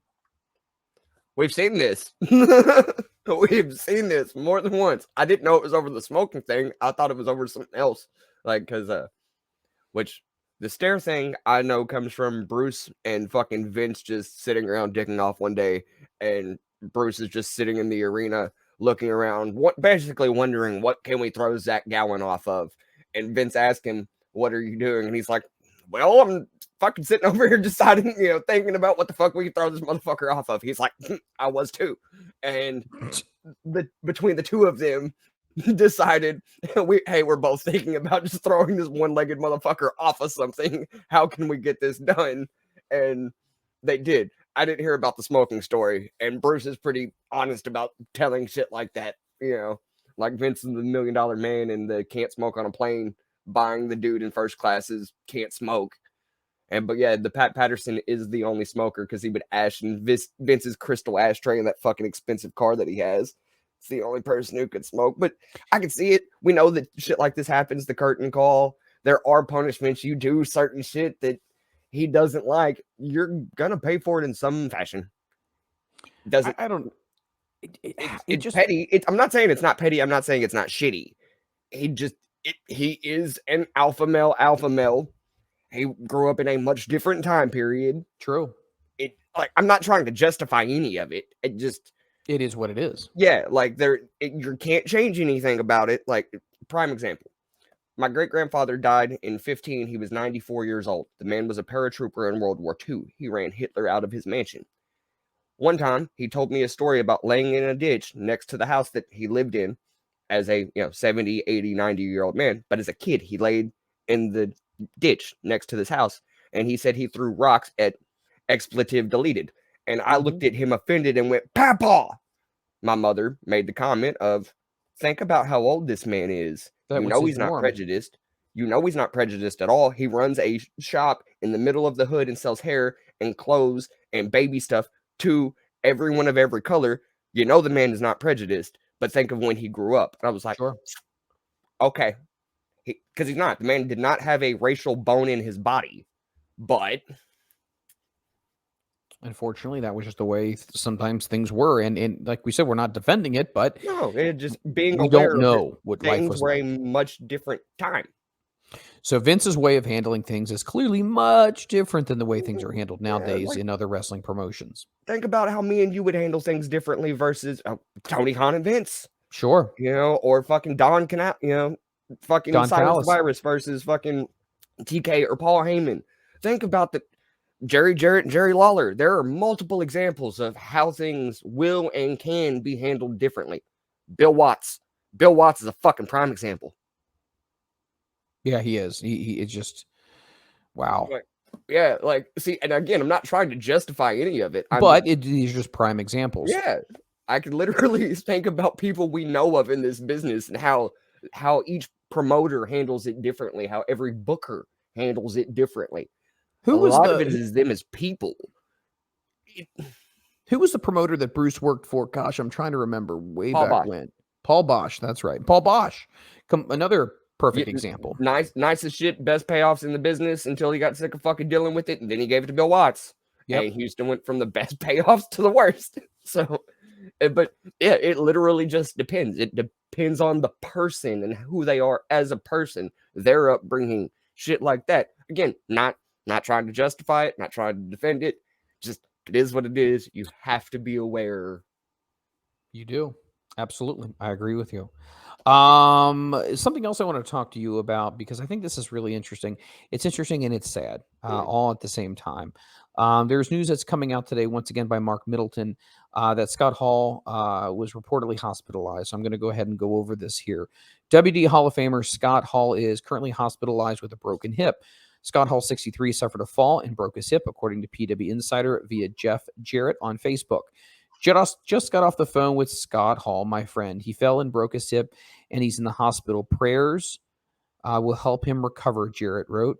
F: We've seen this. We've seen this more than once. I didn't know it was over the smoking thing. I thought it was over something else. Like, which the stare thing I know comes from Bruce and fucking Vince just sitting around dicking off one day, and Bruce is just sitting in the arena looking around, basically wondering what can we throw Zach Gowen off of. And Vince asked him, "What are you doing?" And he's like, "Well, I'm fucking sitting over here deciding, thinking about what the fuck we can throw this motherfucker off of." He's like, "I was too." And between the two of them decided, we're both thinking about just throwing this one-legged motherfucker off of something. How can we get this done? And they did. I didn't hear about the smoking story, and Bruce is pretty honest about telling shit like that. Like Vince is the $1 million man and the can't smoke on a plane, buying the dude in first classes can't smoke. But yeah, the Pat Patterson is the only smoker because he would ash in Vince's crystal ashtray in that fucking expensive car that he has. It's the only person who could smoke. But I can see it. We know that shit like this happens. The curtain call. There are punishments. You do certain shit that he doesn't like. You're gonna pay for it in some fashion. Doesn't
B: I don't.
F: It's just petty. I'm not saying it's not petty. I'm not saying it's not shitty. He is an alpha male. He grew up in a much different time period.
B: True.
F: I'm not trying to justify any of it. It
B: is what it is.
F: Yeah, you can't change anything about it. Like, prime example. My great-grandfather died in 2015. He was 94 years old. The man was a paratrooper in World War II. He ran Hitler out of his mansion. one time he told me a story about laying in a ditch next to the house that he lived in as a 70, 80, 90-year-old man. But as a kid, he laid in the ditch next to this house, and he said he threw rocks at expletive deleted. And I looked at him offended and went, "Papa!" My mother made the comment of, "Think about how old this man is.
B: That
F: You
B: was
F: know
B: his
F: he's not
B: norm.
F: prejudiced. You know he's not prejudiced at all. He runs a shop in the middle of the hood and sells hair and clothes and baby stuff to everyone of every color. You know the man is not prejudiced, but think of when he grew up." And I was like,
B: Sure.
F: okay. Because he's not. The man did not have a racial bone in his body. But
B: Unfortunately, that was just the way sometimes things were. And like we said, we're not defending it, but
F: no, it just being
B: we
F: aware
B: don't
F: of
B: know what life
F: things
B: was
F: were
B: like.
F: a much different time.
B: So Vince's way of handling things is clearly much different than the way things are handled nowadays in other wrestling promotions.
F: Think about how me and you would handle things differently versus Tony Khan and Vince,
B: Sure.
F: or fucking Don Canal, fucking
B: Don
F: Silence
B: Callis.
F: Virus versus fucking TK or Paul Heyman. Think about the Jerry Jarrett and Jerry Lawler. There are multiple examples of how things will and can be handled differently. Bill Watts. Bill Watts is a fucking prime example.
B: Yeah, he is. He is just, wow.
F: Yeah, see, and again, I'm not trying to justify any of it.
B: But these are just prime examples.
F: Yeah, I could literally think about people we know of in this business and how each promoter handles it differently, how every booker handles it differently.
B: Who was
F: a lot of it is them as people.
B: Who was the promoter that Bruce worked for? Gosh, I'm trying to remember
F: Paul
B: back
F: Bosch.
B: when. Paul Bosch, that's right. Paul Bosch. Another perfect example.
F: Nice as shit, best payoffs in the business until he got sick of fucking dealing with it, and then he gave it to Bill Watts.
B: Yep.
F: And Houston went from the best payoffs to the worst. So, but yeah, it literally just depends. It depends on the person and who they are as a person, their upbringing, shit like that. Again, not trying to justify it, not trying to defend it. Just it is what it is. You have to be aware.
B: You do. Absolutely. I agree with you. Something else I want to talk to you about, because I think this is really interesting. It's interesting and it's sad, all at the same time. There's news that's coming out today, once again, by Mark Middleton, that Scott Hall was reportedly hospitalized. So I'm going to go ahead and go over this here. WD Hall of Famer Scott Hall is currently hospitalized with a broken hip. Scott Hall, 63, suffered a fall and broke his hip, according to PW Insider via Jeff Jarrett on Facebook. Just got off the phone with Scott Hall, my friend. He fell and broke his hip, and he's in the hospital. Prayers will help him recover, Jarrett wrote.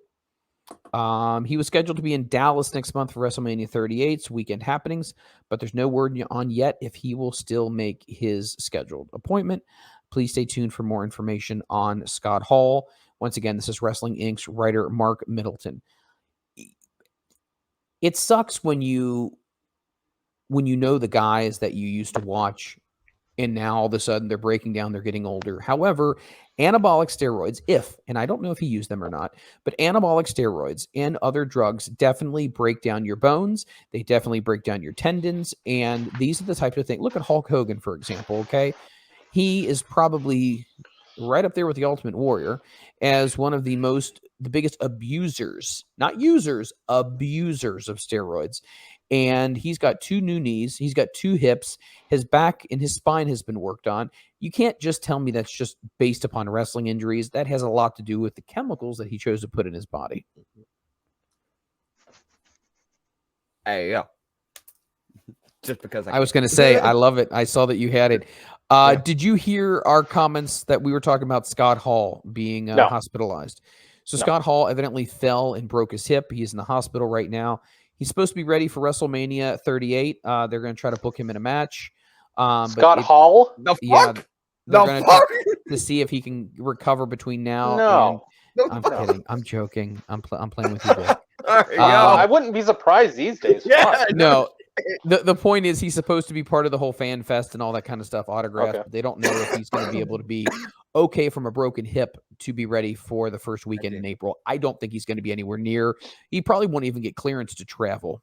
B: He was scheduled to be in Dallas next month for WrestleMania 38's weekend happenings, but there's no word on yet if he will still make his scheduled appointment. Please stay tuned for more information on Scott Hall. Once again, this is Wrestling Inc.'s writer, Mark Middleton. It sucks when you know the guys that you used to watch, and now all of a sudden they're breaking down, they're getting older. However, anabolic steroids, and I don't know if he used them or not, but anabolic steroids and other drugs definitely break down your bones. They definitely break down your tendons. And these are the types of things. Look at Hulk Hogan, for example, okay? He is probably right up there with the Ultimate Warrior as one of the biggest abusers, not users, abusers of steroids. And he's got 2 new knees. He's got 2 hips. His back and his spine has been worked on. You can't just tell me that's just based upon wrestling injuries. That has a lot to do with the chemicals that he chose to put in his body.
F: Hey, yeah. Just because
B: I was going to say, I love it. I saw that you had it. Did you hear our comments that we were talking about Scott Hall being hospitalized? So Scott Hall evidently fell and broke his hip. He's in the hospital right now. He's supposed to be ready for WrestleMania 38. They're going to try to book him in a match.
E: Scott Hall?
F: The fuck?
B: Yeah, they're going
F: fuck?
B: to see if he can recover between now.
E: No.
B: I'm kidding. I'm joking. I'm playing with you, Blake.
E: I wouldn't be surprised these days.
F: Yeah,
B: No, the point is he's supposed to be part of the whole fan fest and all that kind of stuff, autographed.
E: Okay.
B: But they don't know if he's going to be able to be okay from a broken hip to be ready for the first weekend in April. I don't think he's going to be anywhere near. He probably won't even get clearance to travel.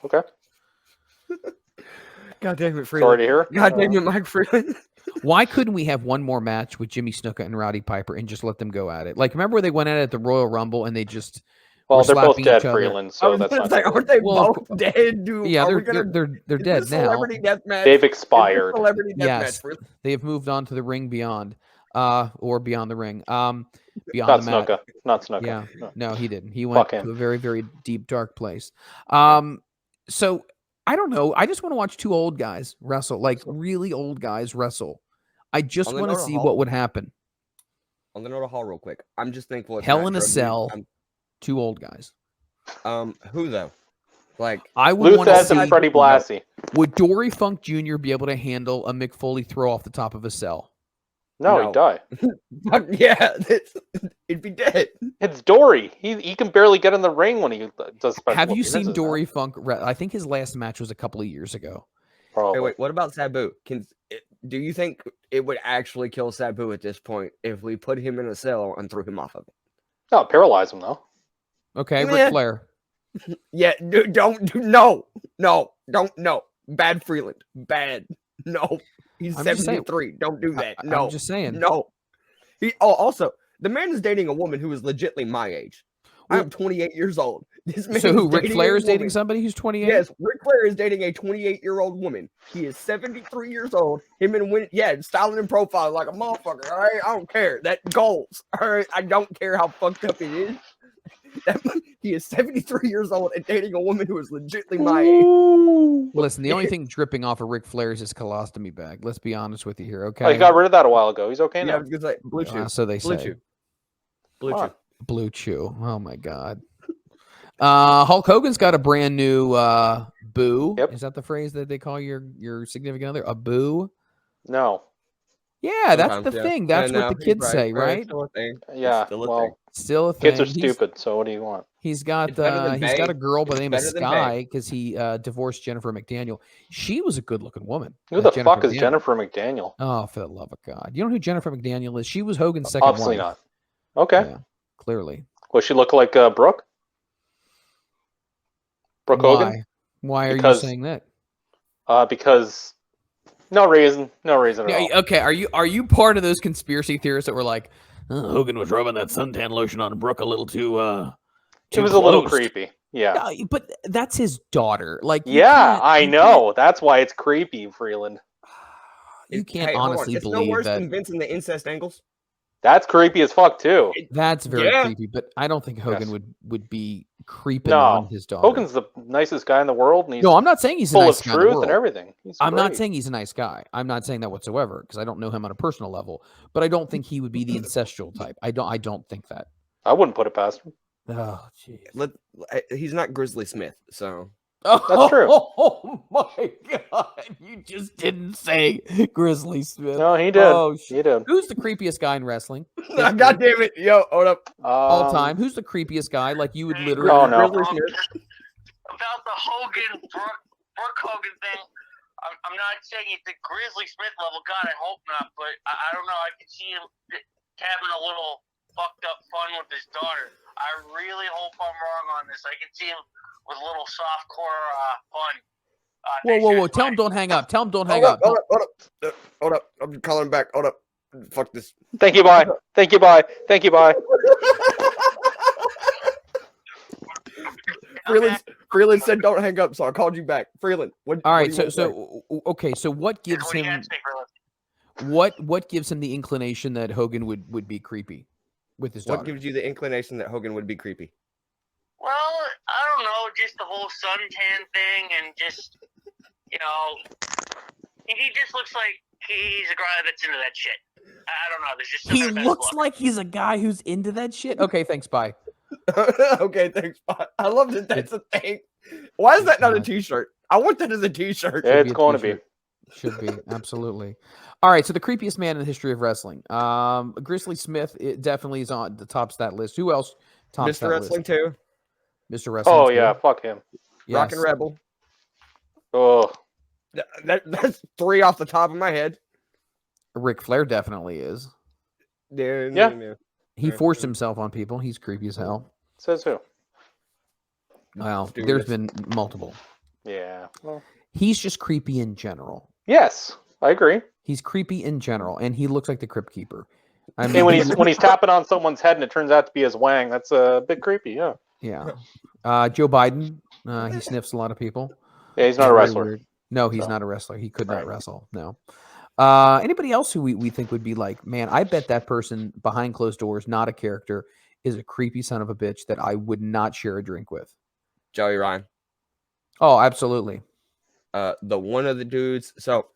E: Okay.
F: God damn it, Freeland.
E: Sorry to hear.
F: God damn it, Mike Freeland.
B: Why couldn't we have one more match with Jimmy Snuka and Rowdy Piper and just let them go at it? Like, remember they went at it at the Royal Rumble and they just
E: Well,
B: were
E: they're both
B: slapping
E: dead,
B: each other.
E: Freeland,
F: I
E: so
F: was
E: that's
F: gonna
E: not
F: say,
E: true.
F: aren't they
B: Well,
F: both dead? Dude,
B: Yeah,
F: are we
B: they're
F: gonna?
B: they're
F: Is
B: dead
F: this
B: now.
F: Celebrity death match.
E: They've
F: Is this
E: expired.
F: Celebrity death
B: Yes,
F: match. Freeland?
B: they have moved on to the ring beyond, or beyond the ring, beyond
E: Not
B: the mat.
E: Snuka. Not Snuka.
B: Yeah,
E: No.
B: no, he didn't. He
E: Fuck
B: went
E: him.
B: to a very, very deep, dark place. So I don't know. I just want to watch two old guys wrestle, like really old guys wrestle. I just
F: On the
B: want to
F: note of
B: see
F: Hulk-
B: what would happen.
F: On the note of Hall, real quick, I'm just thankful. It's
B: Hell
F: not
B: in a
F: drug use.
B: Cell, two old guys.
F: Who though? Like,
B: I would want to
E: Luthez
B: see.
E: and Freddie Blassie.
B: Would Dory Funk Jr. be able to handle a Mick Foley throw off the top of a cell?
E: No,
F: No.
E: he'd die.
F: yeah, it'd be dead.
E: It's Dory. He can barely get in the ring when he does special
B: Have you seen
E: appearances now.
B: Dory Funk? I think his last match was a couple of years ago.
E: Probably.
F: Wait, what about Sabu? Do you think it would actually kill Sabu at this point if we put him in a cell and threw him off of it?
E: No, paralyze him though.
B: Okay,
F: Meh.
B: Ric Flair.
F: Yeah, don't. Bad Freeland. Bad. No. He's
B: I'm just saying-
F: 73. Don't do that.
B: I'm
F: No.
B: just saying.
F: No. Also, the man is dating a woman who is legitimately my age.
B: Well-
F: I'm 28 years old. This man
B: So who?
F: is
B: Ric
F: dating
B: Flair
F: a
B: is dating
F: woman.
B: somebody who's 28?
F: Yes, Ric Flair is dating a 28-year-old woman. He is 73 years old. Him and Win, styling and profiling like a motherfucker. All right, I don't care. That goals. All right, I don't care how fucked up it is. He is 73 years old and dating a woman who is legitimately my age.
B: Listen, the only thing dripping off of Ric Flair is his colostomy bag. Let's be honest with you here, okay?
E: Oh, he got rid of that a while ago. He's okay
F: Yeah, I
E: now.
F: was gonna say Blue Chew.
B: So they
F: Blue
B: say.
F: Chew. Blue
E: Come
F: Chew.
E: on.
B: Blue Chew. Oh my God. Hulk Hogan's got a brand new boo.
E: Yep.
B: Is that the phrase that they call your significant other? A boo?
E: No.
B: Yeah, that's
F: Sometimes,
B: the
F: yeah.
B: thing. That's
F: Yeah,
B: what
F: no,
B: the kids
F: he's
B: say, right?
F: It's still a thing. It's
E: Yeah.
F: still a
E: Well,
F: thing.
B: Still a thing.
E: kids are
B: He's-
E: stupid. So what do you want?
B: He's got
F: It's better than
B: he's got a
F: Bay.
B: girl by the name of
F: better than
B: Sky because he divorced Jennifer McDaniel. She was a good looking woman.
E: Who
B: that
E: the fuck is
B: McDaniel.
E: Jennifer McDaniel?
B: Oh, for the love of God! You know who Jennifer McDaniel is? She was Hogan's second
E: Obviously
B: wife.
E: not. Okay.
B: Yeah, clearly.
E: Well, she look like Brooke? Brooke Hogan?
B: Why are
E: Because-
B: you saying that?
E: Because no reason. No reason at all.
B: Okay, are you part of those conspiracy theorists that were like, Hogan was rubbing that suntan lotion on Brooke a little too
E: It was a little
B: close."
E: creepy. Yeah.
B: No, but that's his daughter. Like, you
E: Yeah,
B: can't-
E: I
B: you
E: know. That's why it's creepy, Freeland.
B: You can't
F: Hey, hold on.
B: honestly
F: It's no
B: believe
F: worse
B: that.
F: than Vince and the incest angles.
E: That's creepy as fuck too.
B: That's very
F: Yeah.
B: creepy, but I don't think Hogan
E: Yes.
B: would be creeping
E: No.
B: on his daughter.
E: Hogan's the nicest guy in the world, and he's
B: No, I'm not saying he's a
E: full
B: nice
E: of
B: guy in the
E: truth
B: world.
E: and everything. He's
B: I'm not
E: great.
B: saying he's a nice guy. I'm not saying that whatsoever because I don't know him on a personal level. But I don't think he would be the incestual type. I don't think that.
E: I wouldn't put it past him.
B: Oh, jeez.
F: He's not Grizzly Smith, so
E: That's true.
B: Oh my God! You just didn't say Grizzly Smith.
E: No, he did.
B: Oh,
E: He did.
B: Who's the creepiest guy in wrestling
F: God damn it, yo, hold up.
B: all time? Who's the creepiest guy? Like you would literally.
E: Oh, no.
F: Grizzly Smith.
G: About the Hogan Brooke Hogan thing, I'm not saying he's the Grizzly Smith level. God, I hope not. But I don't know. I could see him having a little fucked up fun with his daughter. I really hope I'm wrong on this. I can see him with a little softcore fun.
B: Whoa! Tell him don't hang up. Tell him don't hang
F: Hold
B: up.
F: up, hold up. I'm calling back. Hold up. Fuck this.
E: Thank you, bye. Thank you, bye. Thank you, bye.
F: Freeland said don't hang up, so I called you back. Freeland, what?
B: All
F: what
B: right.
F: do you
B: So
F: want to say?
B: okay. So what gives
G: What do you
B: him
G: got to say, Carlos?
B: what gives him the inclination that Hogan would be creepy with his daughter?
F: What gives you the inclination that Hogan would be creepy?
G: Well, I don't know, just the whole suntan thing, and just he just looks like he's a guy that's into that shit. I don't know. There's just
B: He
G: something about his
B: looks
G: look.
B: like he's a guy who's into that shit. Okay, thanks. Bye.
F: Okay, thanks. I love that. That's a thing. Why is that not a
B: not.
F: T-shirt? I want that as a T-shirt.
E: Yeah,
B: Should
E: it's
B: be a
E: going to be.
B: t-shirt. Should be absolutely. All right. So the creepiest man in the history of wrestling, Grizzly Smith, it definitely is on the tops of that list. Who else tops
F: Mr.
B: that
F: Wrestling
B: list?
F: too.
B: Mr. Wrestling.
E: Oh
B: too.
E: yeah, fuck him.
F: Rockin'
B: Yes.
F: Rebel.
E: Oh,
F: That's 3 off the top of my head.
B: Ric Flair definitely is.
E: Yeah.
B: He
F: Yeah.
B: forced himself on people. He's creepy as hell.
E: says who?
B: Wow.
F: Dude,
B: There's
F: that's-
B: been multiple.
E: Yeah. Well,
B: He's just creepy in general.
E: yes, I agree.
B: He's creepy in general, and he looks like the Crypt Keeper. I
E: And when
B: he-
E: he's tapping on someone's head and it turns out to be his wang, that's a bit creepy. Yeah.
B: Yeah. Joe Biden. He sniffs a lot of people.
E: Yeah, he's not a
B: Very
E: wrestler.
B: weird. No, he's
E: So.
B: not a wrestler. He could not
E: Right.
B: wrestle. No. Anybody else who we think would be like, man, I bet that person behind closed doors, not a character, is a creepy son of a bitch that I would not share a drink with.
F: Joey Ryan.
B: Oh, absolutely.
F: The one of the dudes. So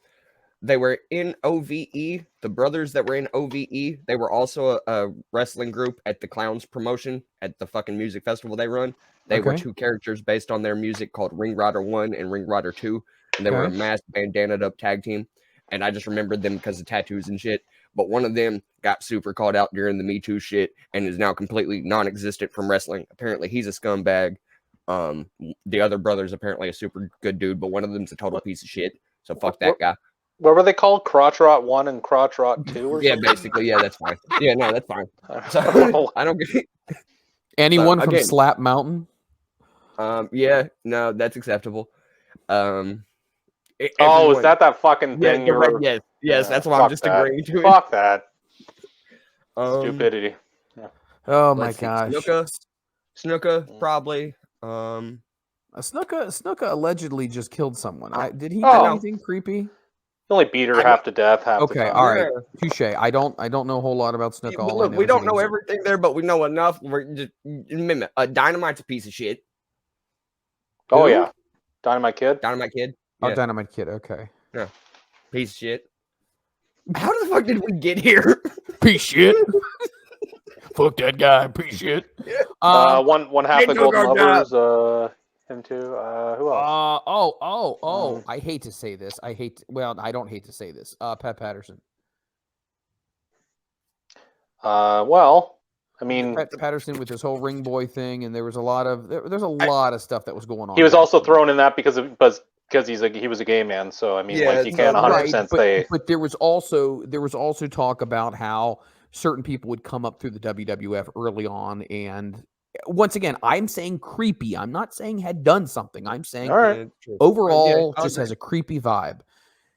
F: they were in OVE. The brothers that were in OVE, they were also a wrestling group at the Clowns promotion at the fucking music festival they run. They were
B: Okay.
F: two characters based on their music called Ring Rider 1 and Ring Rider 2. And they were a
B: Okay.
F: masked bandana up tag team. And I just remembered them because of tattoos and shit. But one of them got super called out during the Me Too shit and is now completely non-existent from wrestling. Apparently he's a scumbag. The other brother's apparently a super good dude, but one of them's a total piece of shit. So fuck that guy.
E: What were they called? Crotch Rot 1 and Crotch Rot 2 or
F: Yeah,
E: something?
F: basically. Yeah, that's fine. Yeah, no, that's fine.
E: I
F: So,
E: don't know.
F: I don't get
B: Anyone from
F: again-
B: Slap Mountain?
F: yeah, no, that's acceptable.
E: Oh,
F: everyone-
E: is that fucking
F: Yeah,
E: thing you
F: correct,
E: were...
F: yes,
E: Yeah,
F: that's why I'm
E: fuck
F: just
E: that.
F: agreeing to it.
E: Fuck that.
F: Um,
E: Stupidity.
B: Oh my
F: let's see,
B: gosh.
F: Snuka, probably.
B: Snuka allegedly just killed someone. Did he do
E: Oh.
B: anything creepy?
E: He only beat her
F: I-
E: half to death half the
B: Okay,
E: time.
B: all right.
F: Yeah.
B: Touche. I don't know a whole lot about Snuka.
F: But
B: All I
F: look,
B: know
F: we
B: is
F: don't
B: that
F: know
B: he's-
F: everything there, but we know enough. We're just Dynamite's a piece of shit.
E: Oh,
B: Who?
E: yeah. Dynamite Kid?
F: Dynamite Kid,
B: Oh,
F: yeah,
B: Dynamite Kid. Okay.
F: piece of shit. How the fuck did we get here?
B: Piece shit. Fuck that guy. Piece shit.
E: One half
F: They
E: the
F: took
E: Golden
F: our
E: Lovers, him too. Who else?
B: I hate to say this. I don't hate to say this. Pat Patterson.
E: Well, I mean,
B: Pat Patterson with his whole ring boy thing, and there was a lot of there's a lot of stuff that was going on.
E: he was
B: there.
E: also thrown in that because he was a gay man. So I mean,
F: Yeah,
E: like you can't
F: no,
E: 100% say.
B: But there was also talk about how certain people would come up through the WWF early on, and once again, I'm saying creepy. I'm not saying had done something. I'm saying
E: All right.
B: overall
F: I'll
B: just has a creepy vibe.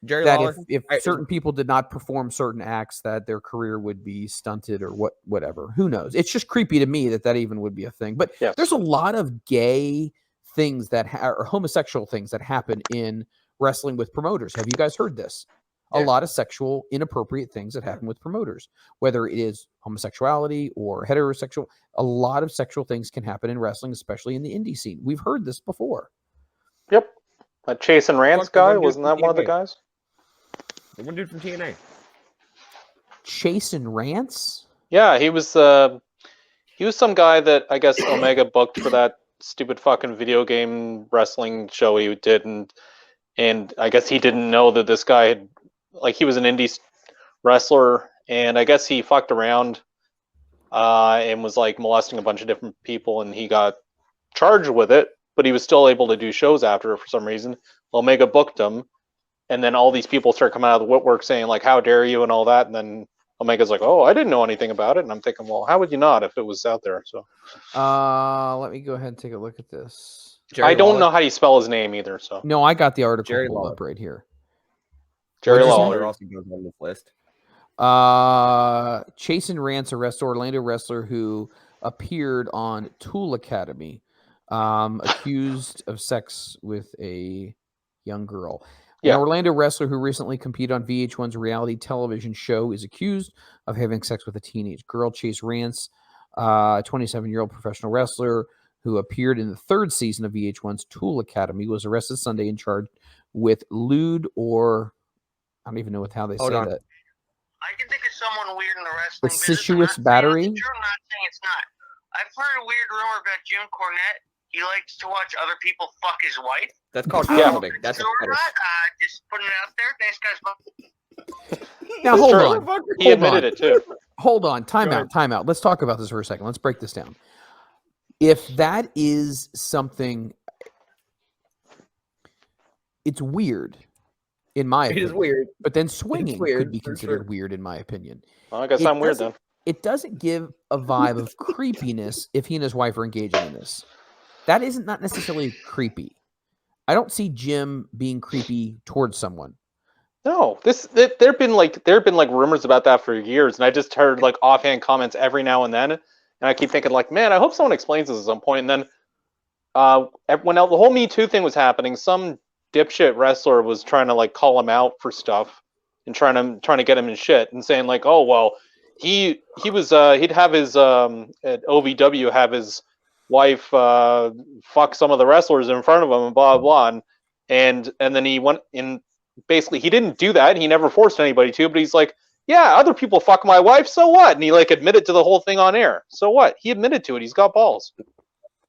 F: Jerry
B: That
F: Lawler.
B: if
F: I-
B: certain people did not perform certain acts, that their career would be stunted or whatever. Who knows? It's just creepy to me that even would be a thing. But
E: Yes.
B: there's a lot of gay things that or homosexual things that happen in wrestling with promoters. Have you guys heard this? A
F: Yeah.
B: lot of sexual inappropriate things that happen with promoters, whether it is homosexuality or heterosexual. A lot of sexual things can happen in wrestling, especially in the indie scene. We've heard this before.
E: Yep. That Chase and Rance
F: Fuck the
E: guy,
F: one dude
E: wasn't
F: from
E: that one of the
F: TNA.
E: guys?
F: The one dude from TNA.
B: Chase and Rance?
E: Yeah, he was some guy that I guess Omega booked for that stupid fucking video game wrestling show he did, and I guess he didn't know that this guy had, like, he was an indie wrestler, and I guess he fucked around and was like molesting a bunch of different people, and he got charged with it, but he was still able to do shows after for some reason. Omega booked him, and then all these people start coming out of the woodwork saying like, "How dare you?" and all that, and then Omega's like, "Oh, I didn't know anything about it," and I'm thinking, well, how would you not if it was out there? So
B: Let me go ahead and take a look at this.
F: Jerry
E: I don't
F: Lawler.
E: know how you spell his name either. So
B: No, I got the article
F: Jerry
B: pulled
F: Lawler.
B: up right here.
E: Jerry
B: What'd you say?
E: Lawler.
F: also goes on this list.
B: Chase and Rance arrest Orlando wrestler who appeared on Tool Academy, accused of sex with a young girl.
E: Yeah.
B: An Orlando wrestler who recently competed on VH1's reality television show is accused of having sex with a teenage girl. Chase Rance, a 27-year-old professional wrestler who appeared in the third season of VH1's Tool Academy, was arrested Sunday and charged with lewd or I don't even know how they
F: Hold
B: say
F: on.
B: that.
G: I can think of someone weird in the wrestling business.
B: Lascivious
G: I'm not saying
B: battery?
G: it's true, I'm not saying it's not. I've heard a weird rumor about Jim Cornette. He likes to watch other people fuck his wife.
F: That's called
E: Yeah.
F: fondling. That's a
G: True or
F: fetish.
G: not, just putting it out there. Thanks, guys.
B: Now
E: It's
B: hold
E: true.
B: on.
E: He
B: Hold
E: admitted
B: on.
E: it too.
B: Hold on. Time
F: Go
B: out. Time out. Let's talk about this for a second. Let's break this down. If that is something, it's weird, in my
F: It
B: opinion.
F: is weird.
B: But then swinging
F: weird,
B: could be
F: for
B: considered
F: sure.
B: weird, in my opinion.
E: Well, I guess
B: It
E: I'm weird
B: doesn't-
E: then.
B: It doesn't give a vibe of creepiness if he and his wife are engaging in this. That isn't not necessarily creepy. I don't see Jim being creepy towards someone.
E: No, there've been like rumors about that for years, and I just heard like offhand comments every now and then, And I keep thinking, like, man, I hope someone explains this at some point. And then when the whole Me Too thing was happening, some dipshit wrestler was trying to like call him out for stuff and trying to get him in shit and saying like, oh well, he was he'd have his at OVW have his wife fuck some of the wrestlers in front of him and blah blah blah, and then he went in. Basically, he didn't do that. He never forced anybody to, but he's like, yeah, other people fuck my wife, so what? And he like admitted to the whole thing on air. So what? He admitted to it. He's got balls.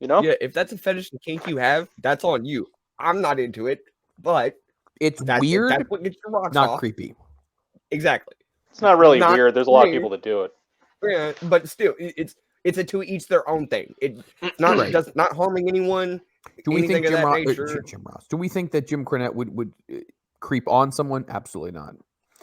E: You know?
F: Yeah, if that's a fetish and kink you have, that's on you. I'm not into it, but
B: It's
F: that's
B: weird,
F: That's what gets your rocks
B: not
F: off.
B: creepy.
F: Exactly.
E: It's not really
F: Not
E: weird. There's a lot of
F: weird.
E: people that do it.
F: Yeah, but still, it's a to each their own thing. It's not
B: Right.
F: does not harming anyone.
B: Do we think
F: anything of
B: Jim,
F: that
B: Ross,
F: nature.
B: Jim Ross? Do we think that Jim Cornette would creep on someone? Absolutely not.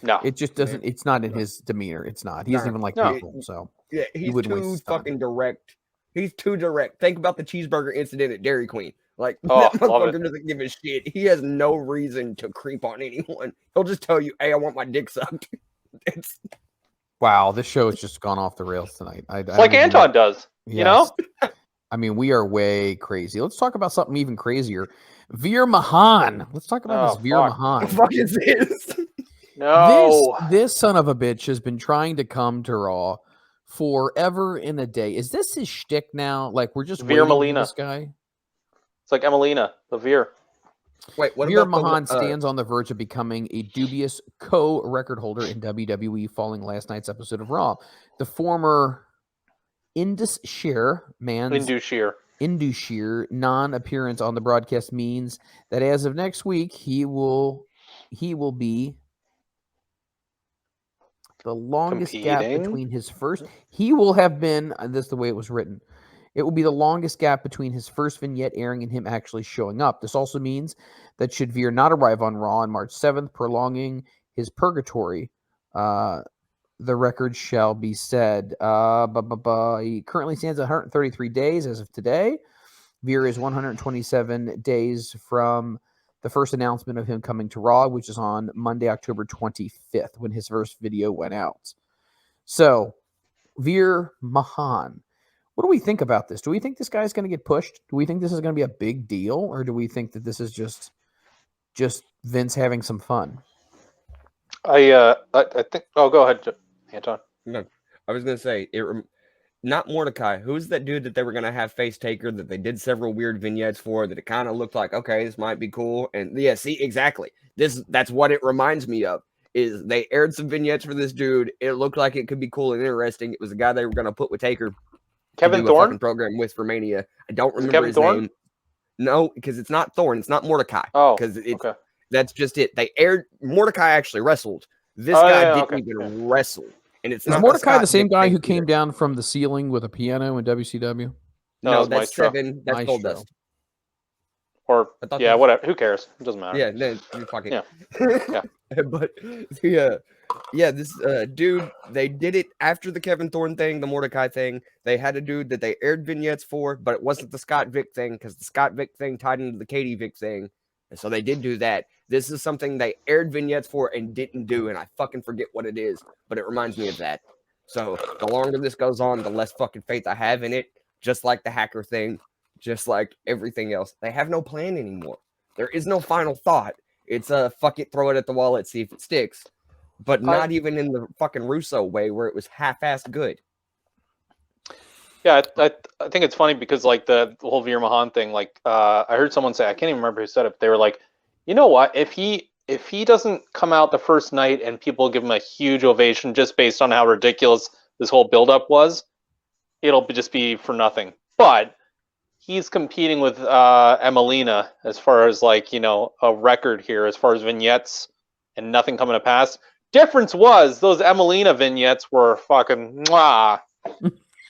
E: No.
B: It just doesn't. It's not in his demeanor. It's not. He doesn't
F: No.
B: even like
E: No.
B: people. So
F: Yeah, he's
B: wouldn't waste
F: too
B: his time.
F: fucking direct. He's too direct. Think about the cheeseburger incident at Dairy Queen. Like,
E: Oh,
F: that
E: love
F: motherfucker doesn't give a shit. He has no reason to creep on anyone. He'll just tell you, hey, I want my dick sucked. It's
B: wow, this show has just gone off the rails tonight. I
E: It's like Anton does. You know?
B: Yes. I mean, we are way crazy. Let's talk about something even crazier. Veer Mahan. Let's talk about
E: Oh,
B: this Veer
E: fuck.
F: what
B: Mahan.
F: the fuck is this?
E: No.
B: This son of a bitch has been trying to come to Raw forever and a day. Is this his shtick now? Like we're just
E: Veer
B: waiting for
E: Molina.
B: this guy?
E: It's like Emelina, the Veer.
F: Wait, what
B: Veer
F: about
B: Mahan
F: the,
B: stands on the verge of becoming a dubious co-record holder in WWE following last night's episode of Raw. The former Indus Sher man's
E: Indushir.
B: Indushir non-appearance on the broadcast means that as of next week, he will be the longest gap
E: Competing?
B: between his first. He will have been. This is the way it was written. It will be the longest gap between his first vignette airing and him actually showing up. This also means that should Veer not arrive on Raw on March 7th, prolonging his purgatory, the record shall be said. He currently stands at 133 days as of today. Veer is 127 days from the first announcement of him coming to Raw, which is on Monday, October 25th, when his first video went out. So, Veer Mahan. What do we think about this? Do we think this guy's going to get pushed? Do we think this is going to be a big deal? Or do we think that this is just Vince having some fun?
E: I think. Oh, go ahead, Anton.
F: No, I was gonna say not Mordecai. Who's that dude that they were gonna have face Taker that they did several weird vignettes for that it kind of looked like okay, this might be cool. And yeah, see exactly that's what it reminds me of. Is they aired some vignettes for this dude. It looked like it could be cool and interesting. It was the guy they were gonna put with Taker.
E: Kevin
F: do a fucking
E: Thorne?
F: program with for Mania. I don't
E: Is it
F: remember
E: Kevin
F: his
E: Thorne?
F: name. No, because it's not Thorne. It's not Mordecai.
E: Oh,
F: because it's
E: okay.
F: that's just it. They aired Mordecai actually wrestled. This
E: Oh,
F: guy
E: yeah,
F: didn't
E: okay,
F: even wrestle. And it's
B: Is
F: not
B: Mordecai the
F: Scott
B: same
F: Dick
B: guy who
F: thing
B: came
F: either.
B: down from the ceiling with a piano in WCW?
E: No,
F: No,
E: it's
F: that's
E: Maestro.
F: 7. That's
B: Maestro.
F: Goldust.
E: Or
F: I thought
E: yeah,
F: that was-
E: whatever. Who cares? It doesn't matter.
F: Yeah, no, you're fucking.
E: Yeah.
F: Yeah. But yeah, this dude, they did it after the Kevin Thorne thing, the Mordecai thing. They had a dude that they aired vignettes for, but it wasn't the Scott Vick thing because the Scott Vick thing tied into the Katie Vick thing. And so they did do that. This is something they aired vignettes for and didn't do, and I fucking forget what it is, but it reminds me of that. So the longer this goes on, the less fucking faith I have in it. Just like the hacker thing, just like everything else. They have no plan anymore. There is no final thought. It's a fuck it, throw it at the wall, let's see if it sticks. But not even in the fucking Russo way where it was half-assed good.
E: Yeah, I think it's funny because like the whole Veer Mahan thing, like I heard someone say, I can't even remember who said it, but they were like, you know what, if he doesn't come out the first night and people give him a huge ovation just based on how ridiculous this whole buildup was, it'll just be for nothing. But he's competing with Emelina as far as like, you know, a record here as far as vignettes and nothing coming to pass. Difference was those Emelina vignettes were fucking mwah,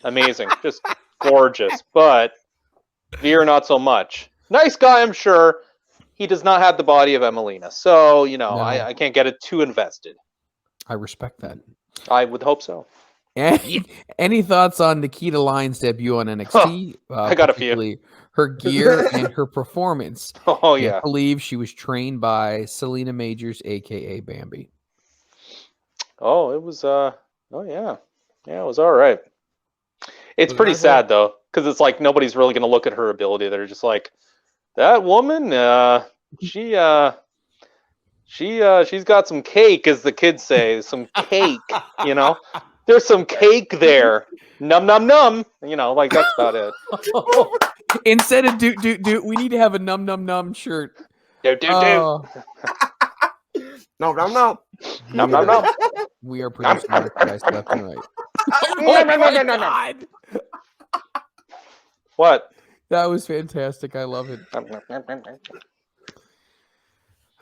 E: amazing, just gorgeous. But Veer not so much. Nice guy, I'm sure. He does not have the body of Emelina, so you know
B: No.
E: I can't get it too invested.
B: I respect that.
E: I would hope so.
B: Any thoughts on Nikita Lyons' debut on NXT?
E: I got a few.
B: Particularly her gear and her performance.
E: Oh
B: I
E: yeah.
B: believe she was trained by Selena Majors, aka Bambi.
E: Oh, it was. Oh yeah. Yeah, it was all right. It's
F: Was
E: pretty
F: that
E: sad though, because it's like nobody's really gonna look at her ability. They're just like, that woman, she's got some cake, as the kids say, some cake. You know, there's some cake there. Num num num. You know, like that's about it.
B: Instead of do, we need to have a num num num shirt.
E: Do do do.
B: Oh,
F: No.
E: Num num num.
B: we are producing merchandise left and right.
E: No, no, no, no, no, no.
B: God.
E: What?
B: That was fantastic. I love it.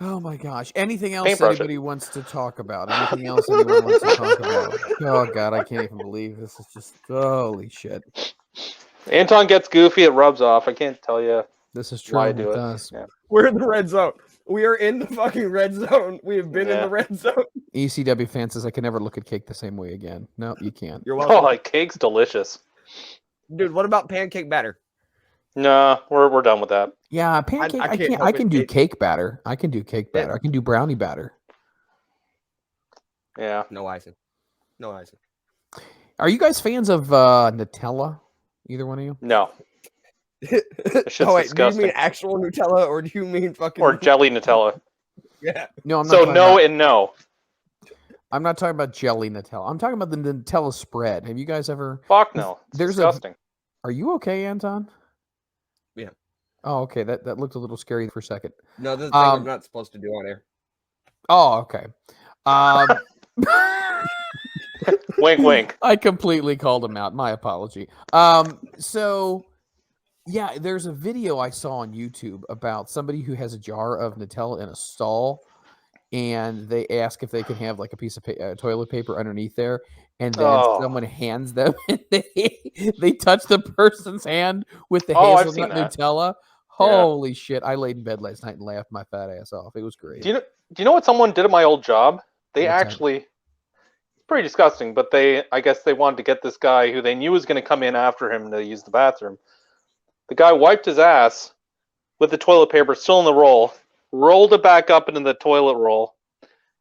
B: Oh my gosh. Anything else
E: Paintbrush it.
B: anybody wants to talk about? Anything else anyone wants to talk about? Oh God, I can't even believe this is just holy shit.
E: Anton gets goofy, it rubs off. I can't tell you.
B: This is true.
E: Why
B: It
E: do it?
B: does.
E: Yeah.
F: We're in the red zone. We are in the fucking red zone. We have been in
E: Yeah.
F: the red zone.
B: ECW fan says I can never look at cake the same way again. No, you can't.
F: You're
E: Oh,
F: welcome.
E: like cake's delicious.
F: Dude, what about pancake batter?
E: Nah, we're done with that.
B: Yeah, pancake. I
F: can't
B: can't.
F: help
B: I can
F: it.
B: do
F: It-
B: cake batter. I can do cake batter. I can do brownie batter.
E: Yeah.
F: No icing. No icing.
B: Are you guys fans of Nutella? Either one of you?
E: No. shit's
F: Oh wait, do
E: disgusting.
F: you mean actual Nutella or do you mean fucking
E: Or jelly Nutella.
F: Yeah.
B: No, I'm not.
E: So
B: talking
E: no
B: about-
E: and no.
B: I'm not talking about jelly Nutella. I'm talking about the Nutella spread. Have you guys ever?
E: Fuck no. It's
B: There's a-
E: disgusting.
B: Are you okay, Anton?
F: Yeah.
B: Oh, okay. That looked a little scary for a second.
F: No, this is the thing
B: Um,
F: we're not supposed to do on air.
B: Oh, okay.
E: Wink wink.
B: I completely called him out. My apology. So yeah, there's a video I saw on YouTube about somebody who has a jar of Nutella in a stall, and they ask if they can have like a piece of toilet paper underneath there, and then
E: Oh.
B: someone hands them, and they touch the person's hand with the
E: Oh, I've seen
B: hazelnut
E: that.
B: Nutella. Holy shit! I laid in bed last night and laughed my fat ass off. It was great.
E: Do you know what someone did at my old job? They
B: What's that?
E: actually, it's pretty disgusting, but I guess they wanted to get this guy who they knew was going to come in after him to use the bathroom. The guy wiped his ass with the toilet paper still in the roll, rolled it back up into the toilet roll,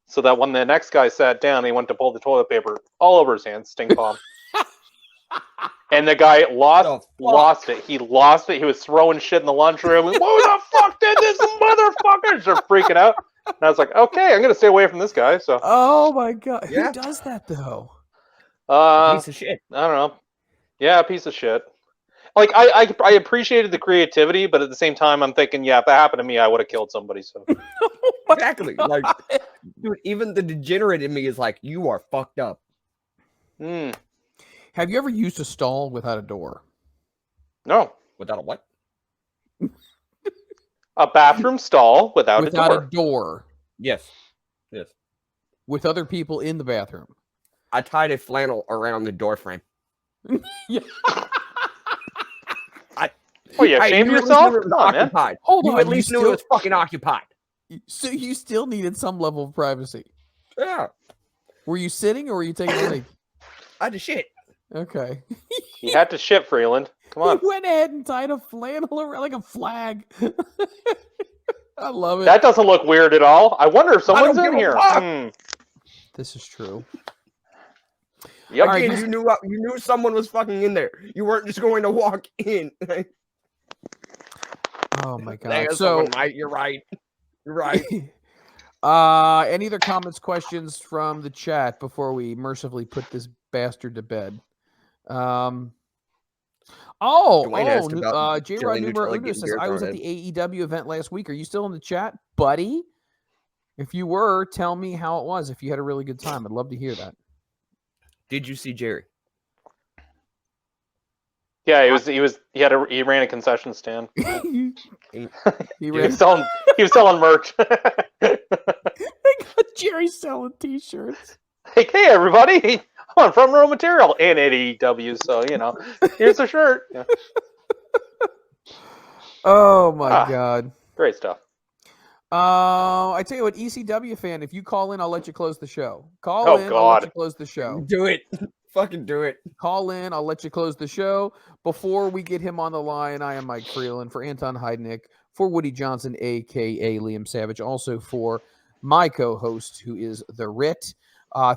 E: so that when the next guy sat down, he went to pull the toilet paper all over his hands, stink bomb. And the guy lost it. He lost it. He was throwing shit in the lunchroom. Who the fuck did this, motherfuckers? They're freaking out. And I was like, okay, I'm gonna stay away from this guy. So,
B: Oh my god!
F: Yeah.
B: Who does that though?
F: Piece of shit.
E: I don't know. Yeah, piece of shit. Like I appreciated the creativity, but at the same time, I'm thinking, yeah, if that happened to me, I would have killed somebody. So,
F: Exactly. Like, dude, even the degenerate in me is like, you are fucked up.
E: mm,
B: Have you ever used a stall without a door?
E: no,
F: Without a what?
E: a bathroom stall without a door.
B: a door
F: Yes. Yes.
B: with other people in the bathroom.
F: I tied a flannel around the door frame.
B: Yeah.
E: Oh, you ashamed
F: you
E: of
F: at least
E: yourself?
F: knew it was
E: Come on, man.
F: occupied.
B: Hold
F: You
B: on.
F: at least knew it was fucking occupied.
B: So you still needed some level of privacy.
F: Yeah.
B: Were you sitting or were you taking a leak?
F: I had to shit.
B: Okay.
E: You had to shit, Freeland. Come on.
B: He went ahead and tied a flannel around like a flag. I love it.
E: That doesn't look weird at all. I wonder if someone's
F: don't
E: in
F: give a
E: here.
F: fuck.
B: This is true.
E: Yep.
B: All right,
F: Again, you knew someone was fucking in there. You weren't just going to walk in.
B: Oh my god.
F: There's
B: So
F: someone, Mike. You're right. You're right.
B: any other comments, questions from the chat before we mercifully put this bastard to bed?
F: Dwayne asked about
B: J. Rod
F: Jelly
B: Numero
F: Nutella
B: Uno
F: getting
B: says,
F: beer
B: I was
F: thrown
B: at the AEW event last week. Are you still in the chat, buddy? If you were, tell me how it was. If you had a really good time, I'd love to hear that.
F: Did you see Jerry?
E: Yeah, he ran a concession stand.
B: he
E: He
B: ran,
E: was selling merch.
B: they got Jerry selling t-shirts.
E: Like, hey everybody, I'm from Raw Material and at AEW, so here's a shirt. Yeah,
B: Oh my
E: Ah.
B: god.
E: great stuff.
B: I tell you what, ECW fan, if you call in, I'll let you close the show. Call
E: Oh,
B: in, I'll let
E: God.
B: you close the show.
F: Do it. Fucking do it.
B: Call in, I'll let you close the show. Before we get him on the line, I am Mike Freeland for Anton Heidnick, for Woody Johnson, aka Liam Savage, also for my co-host, who is The Rit.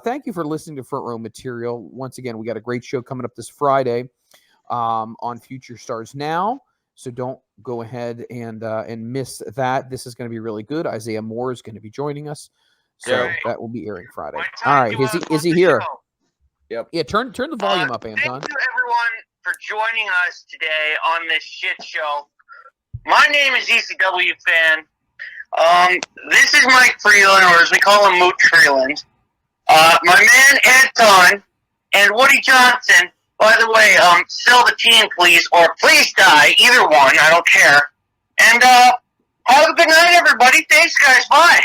B: Thank you for listening to Front Row Material. Once again, we got a great show coming up this Friday. on Future Stars Now. So don't go ahead and miss that. This is going to be really good. Isaiah Moore is going to be joining us. So that will be airing Friday. All right. Is he here?
G: Show.
F: Yep.
B: Yeah, turn the volume up, Anton.
G: Thank you, everyone, for joining us today on this shit show. My name is ECW Fan. This is Mike Freeland, or as we call him, Moot Freeland. My man Anton and Woody Johnson. By the way, sell the team, please, or please die. Either one, I don't care. And have a good night, everybody. Thanks, guys. Bye.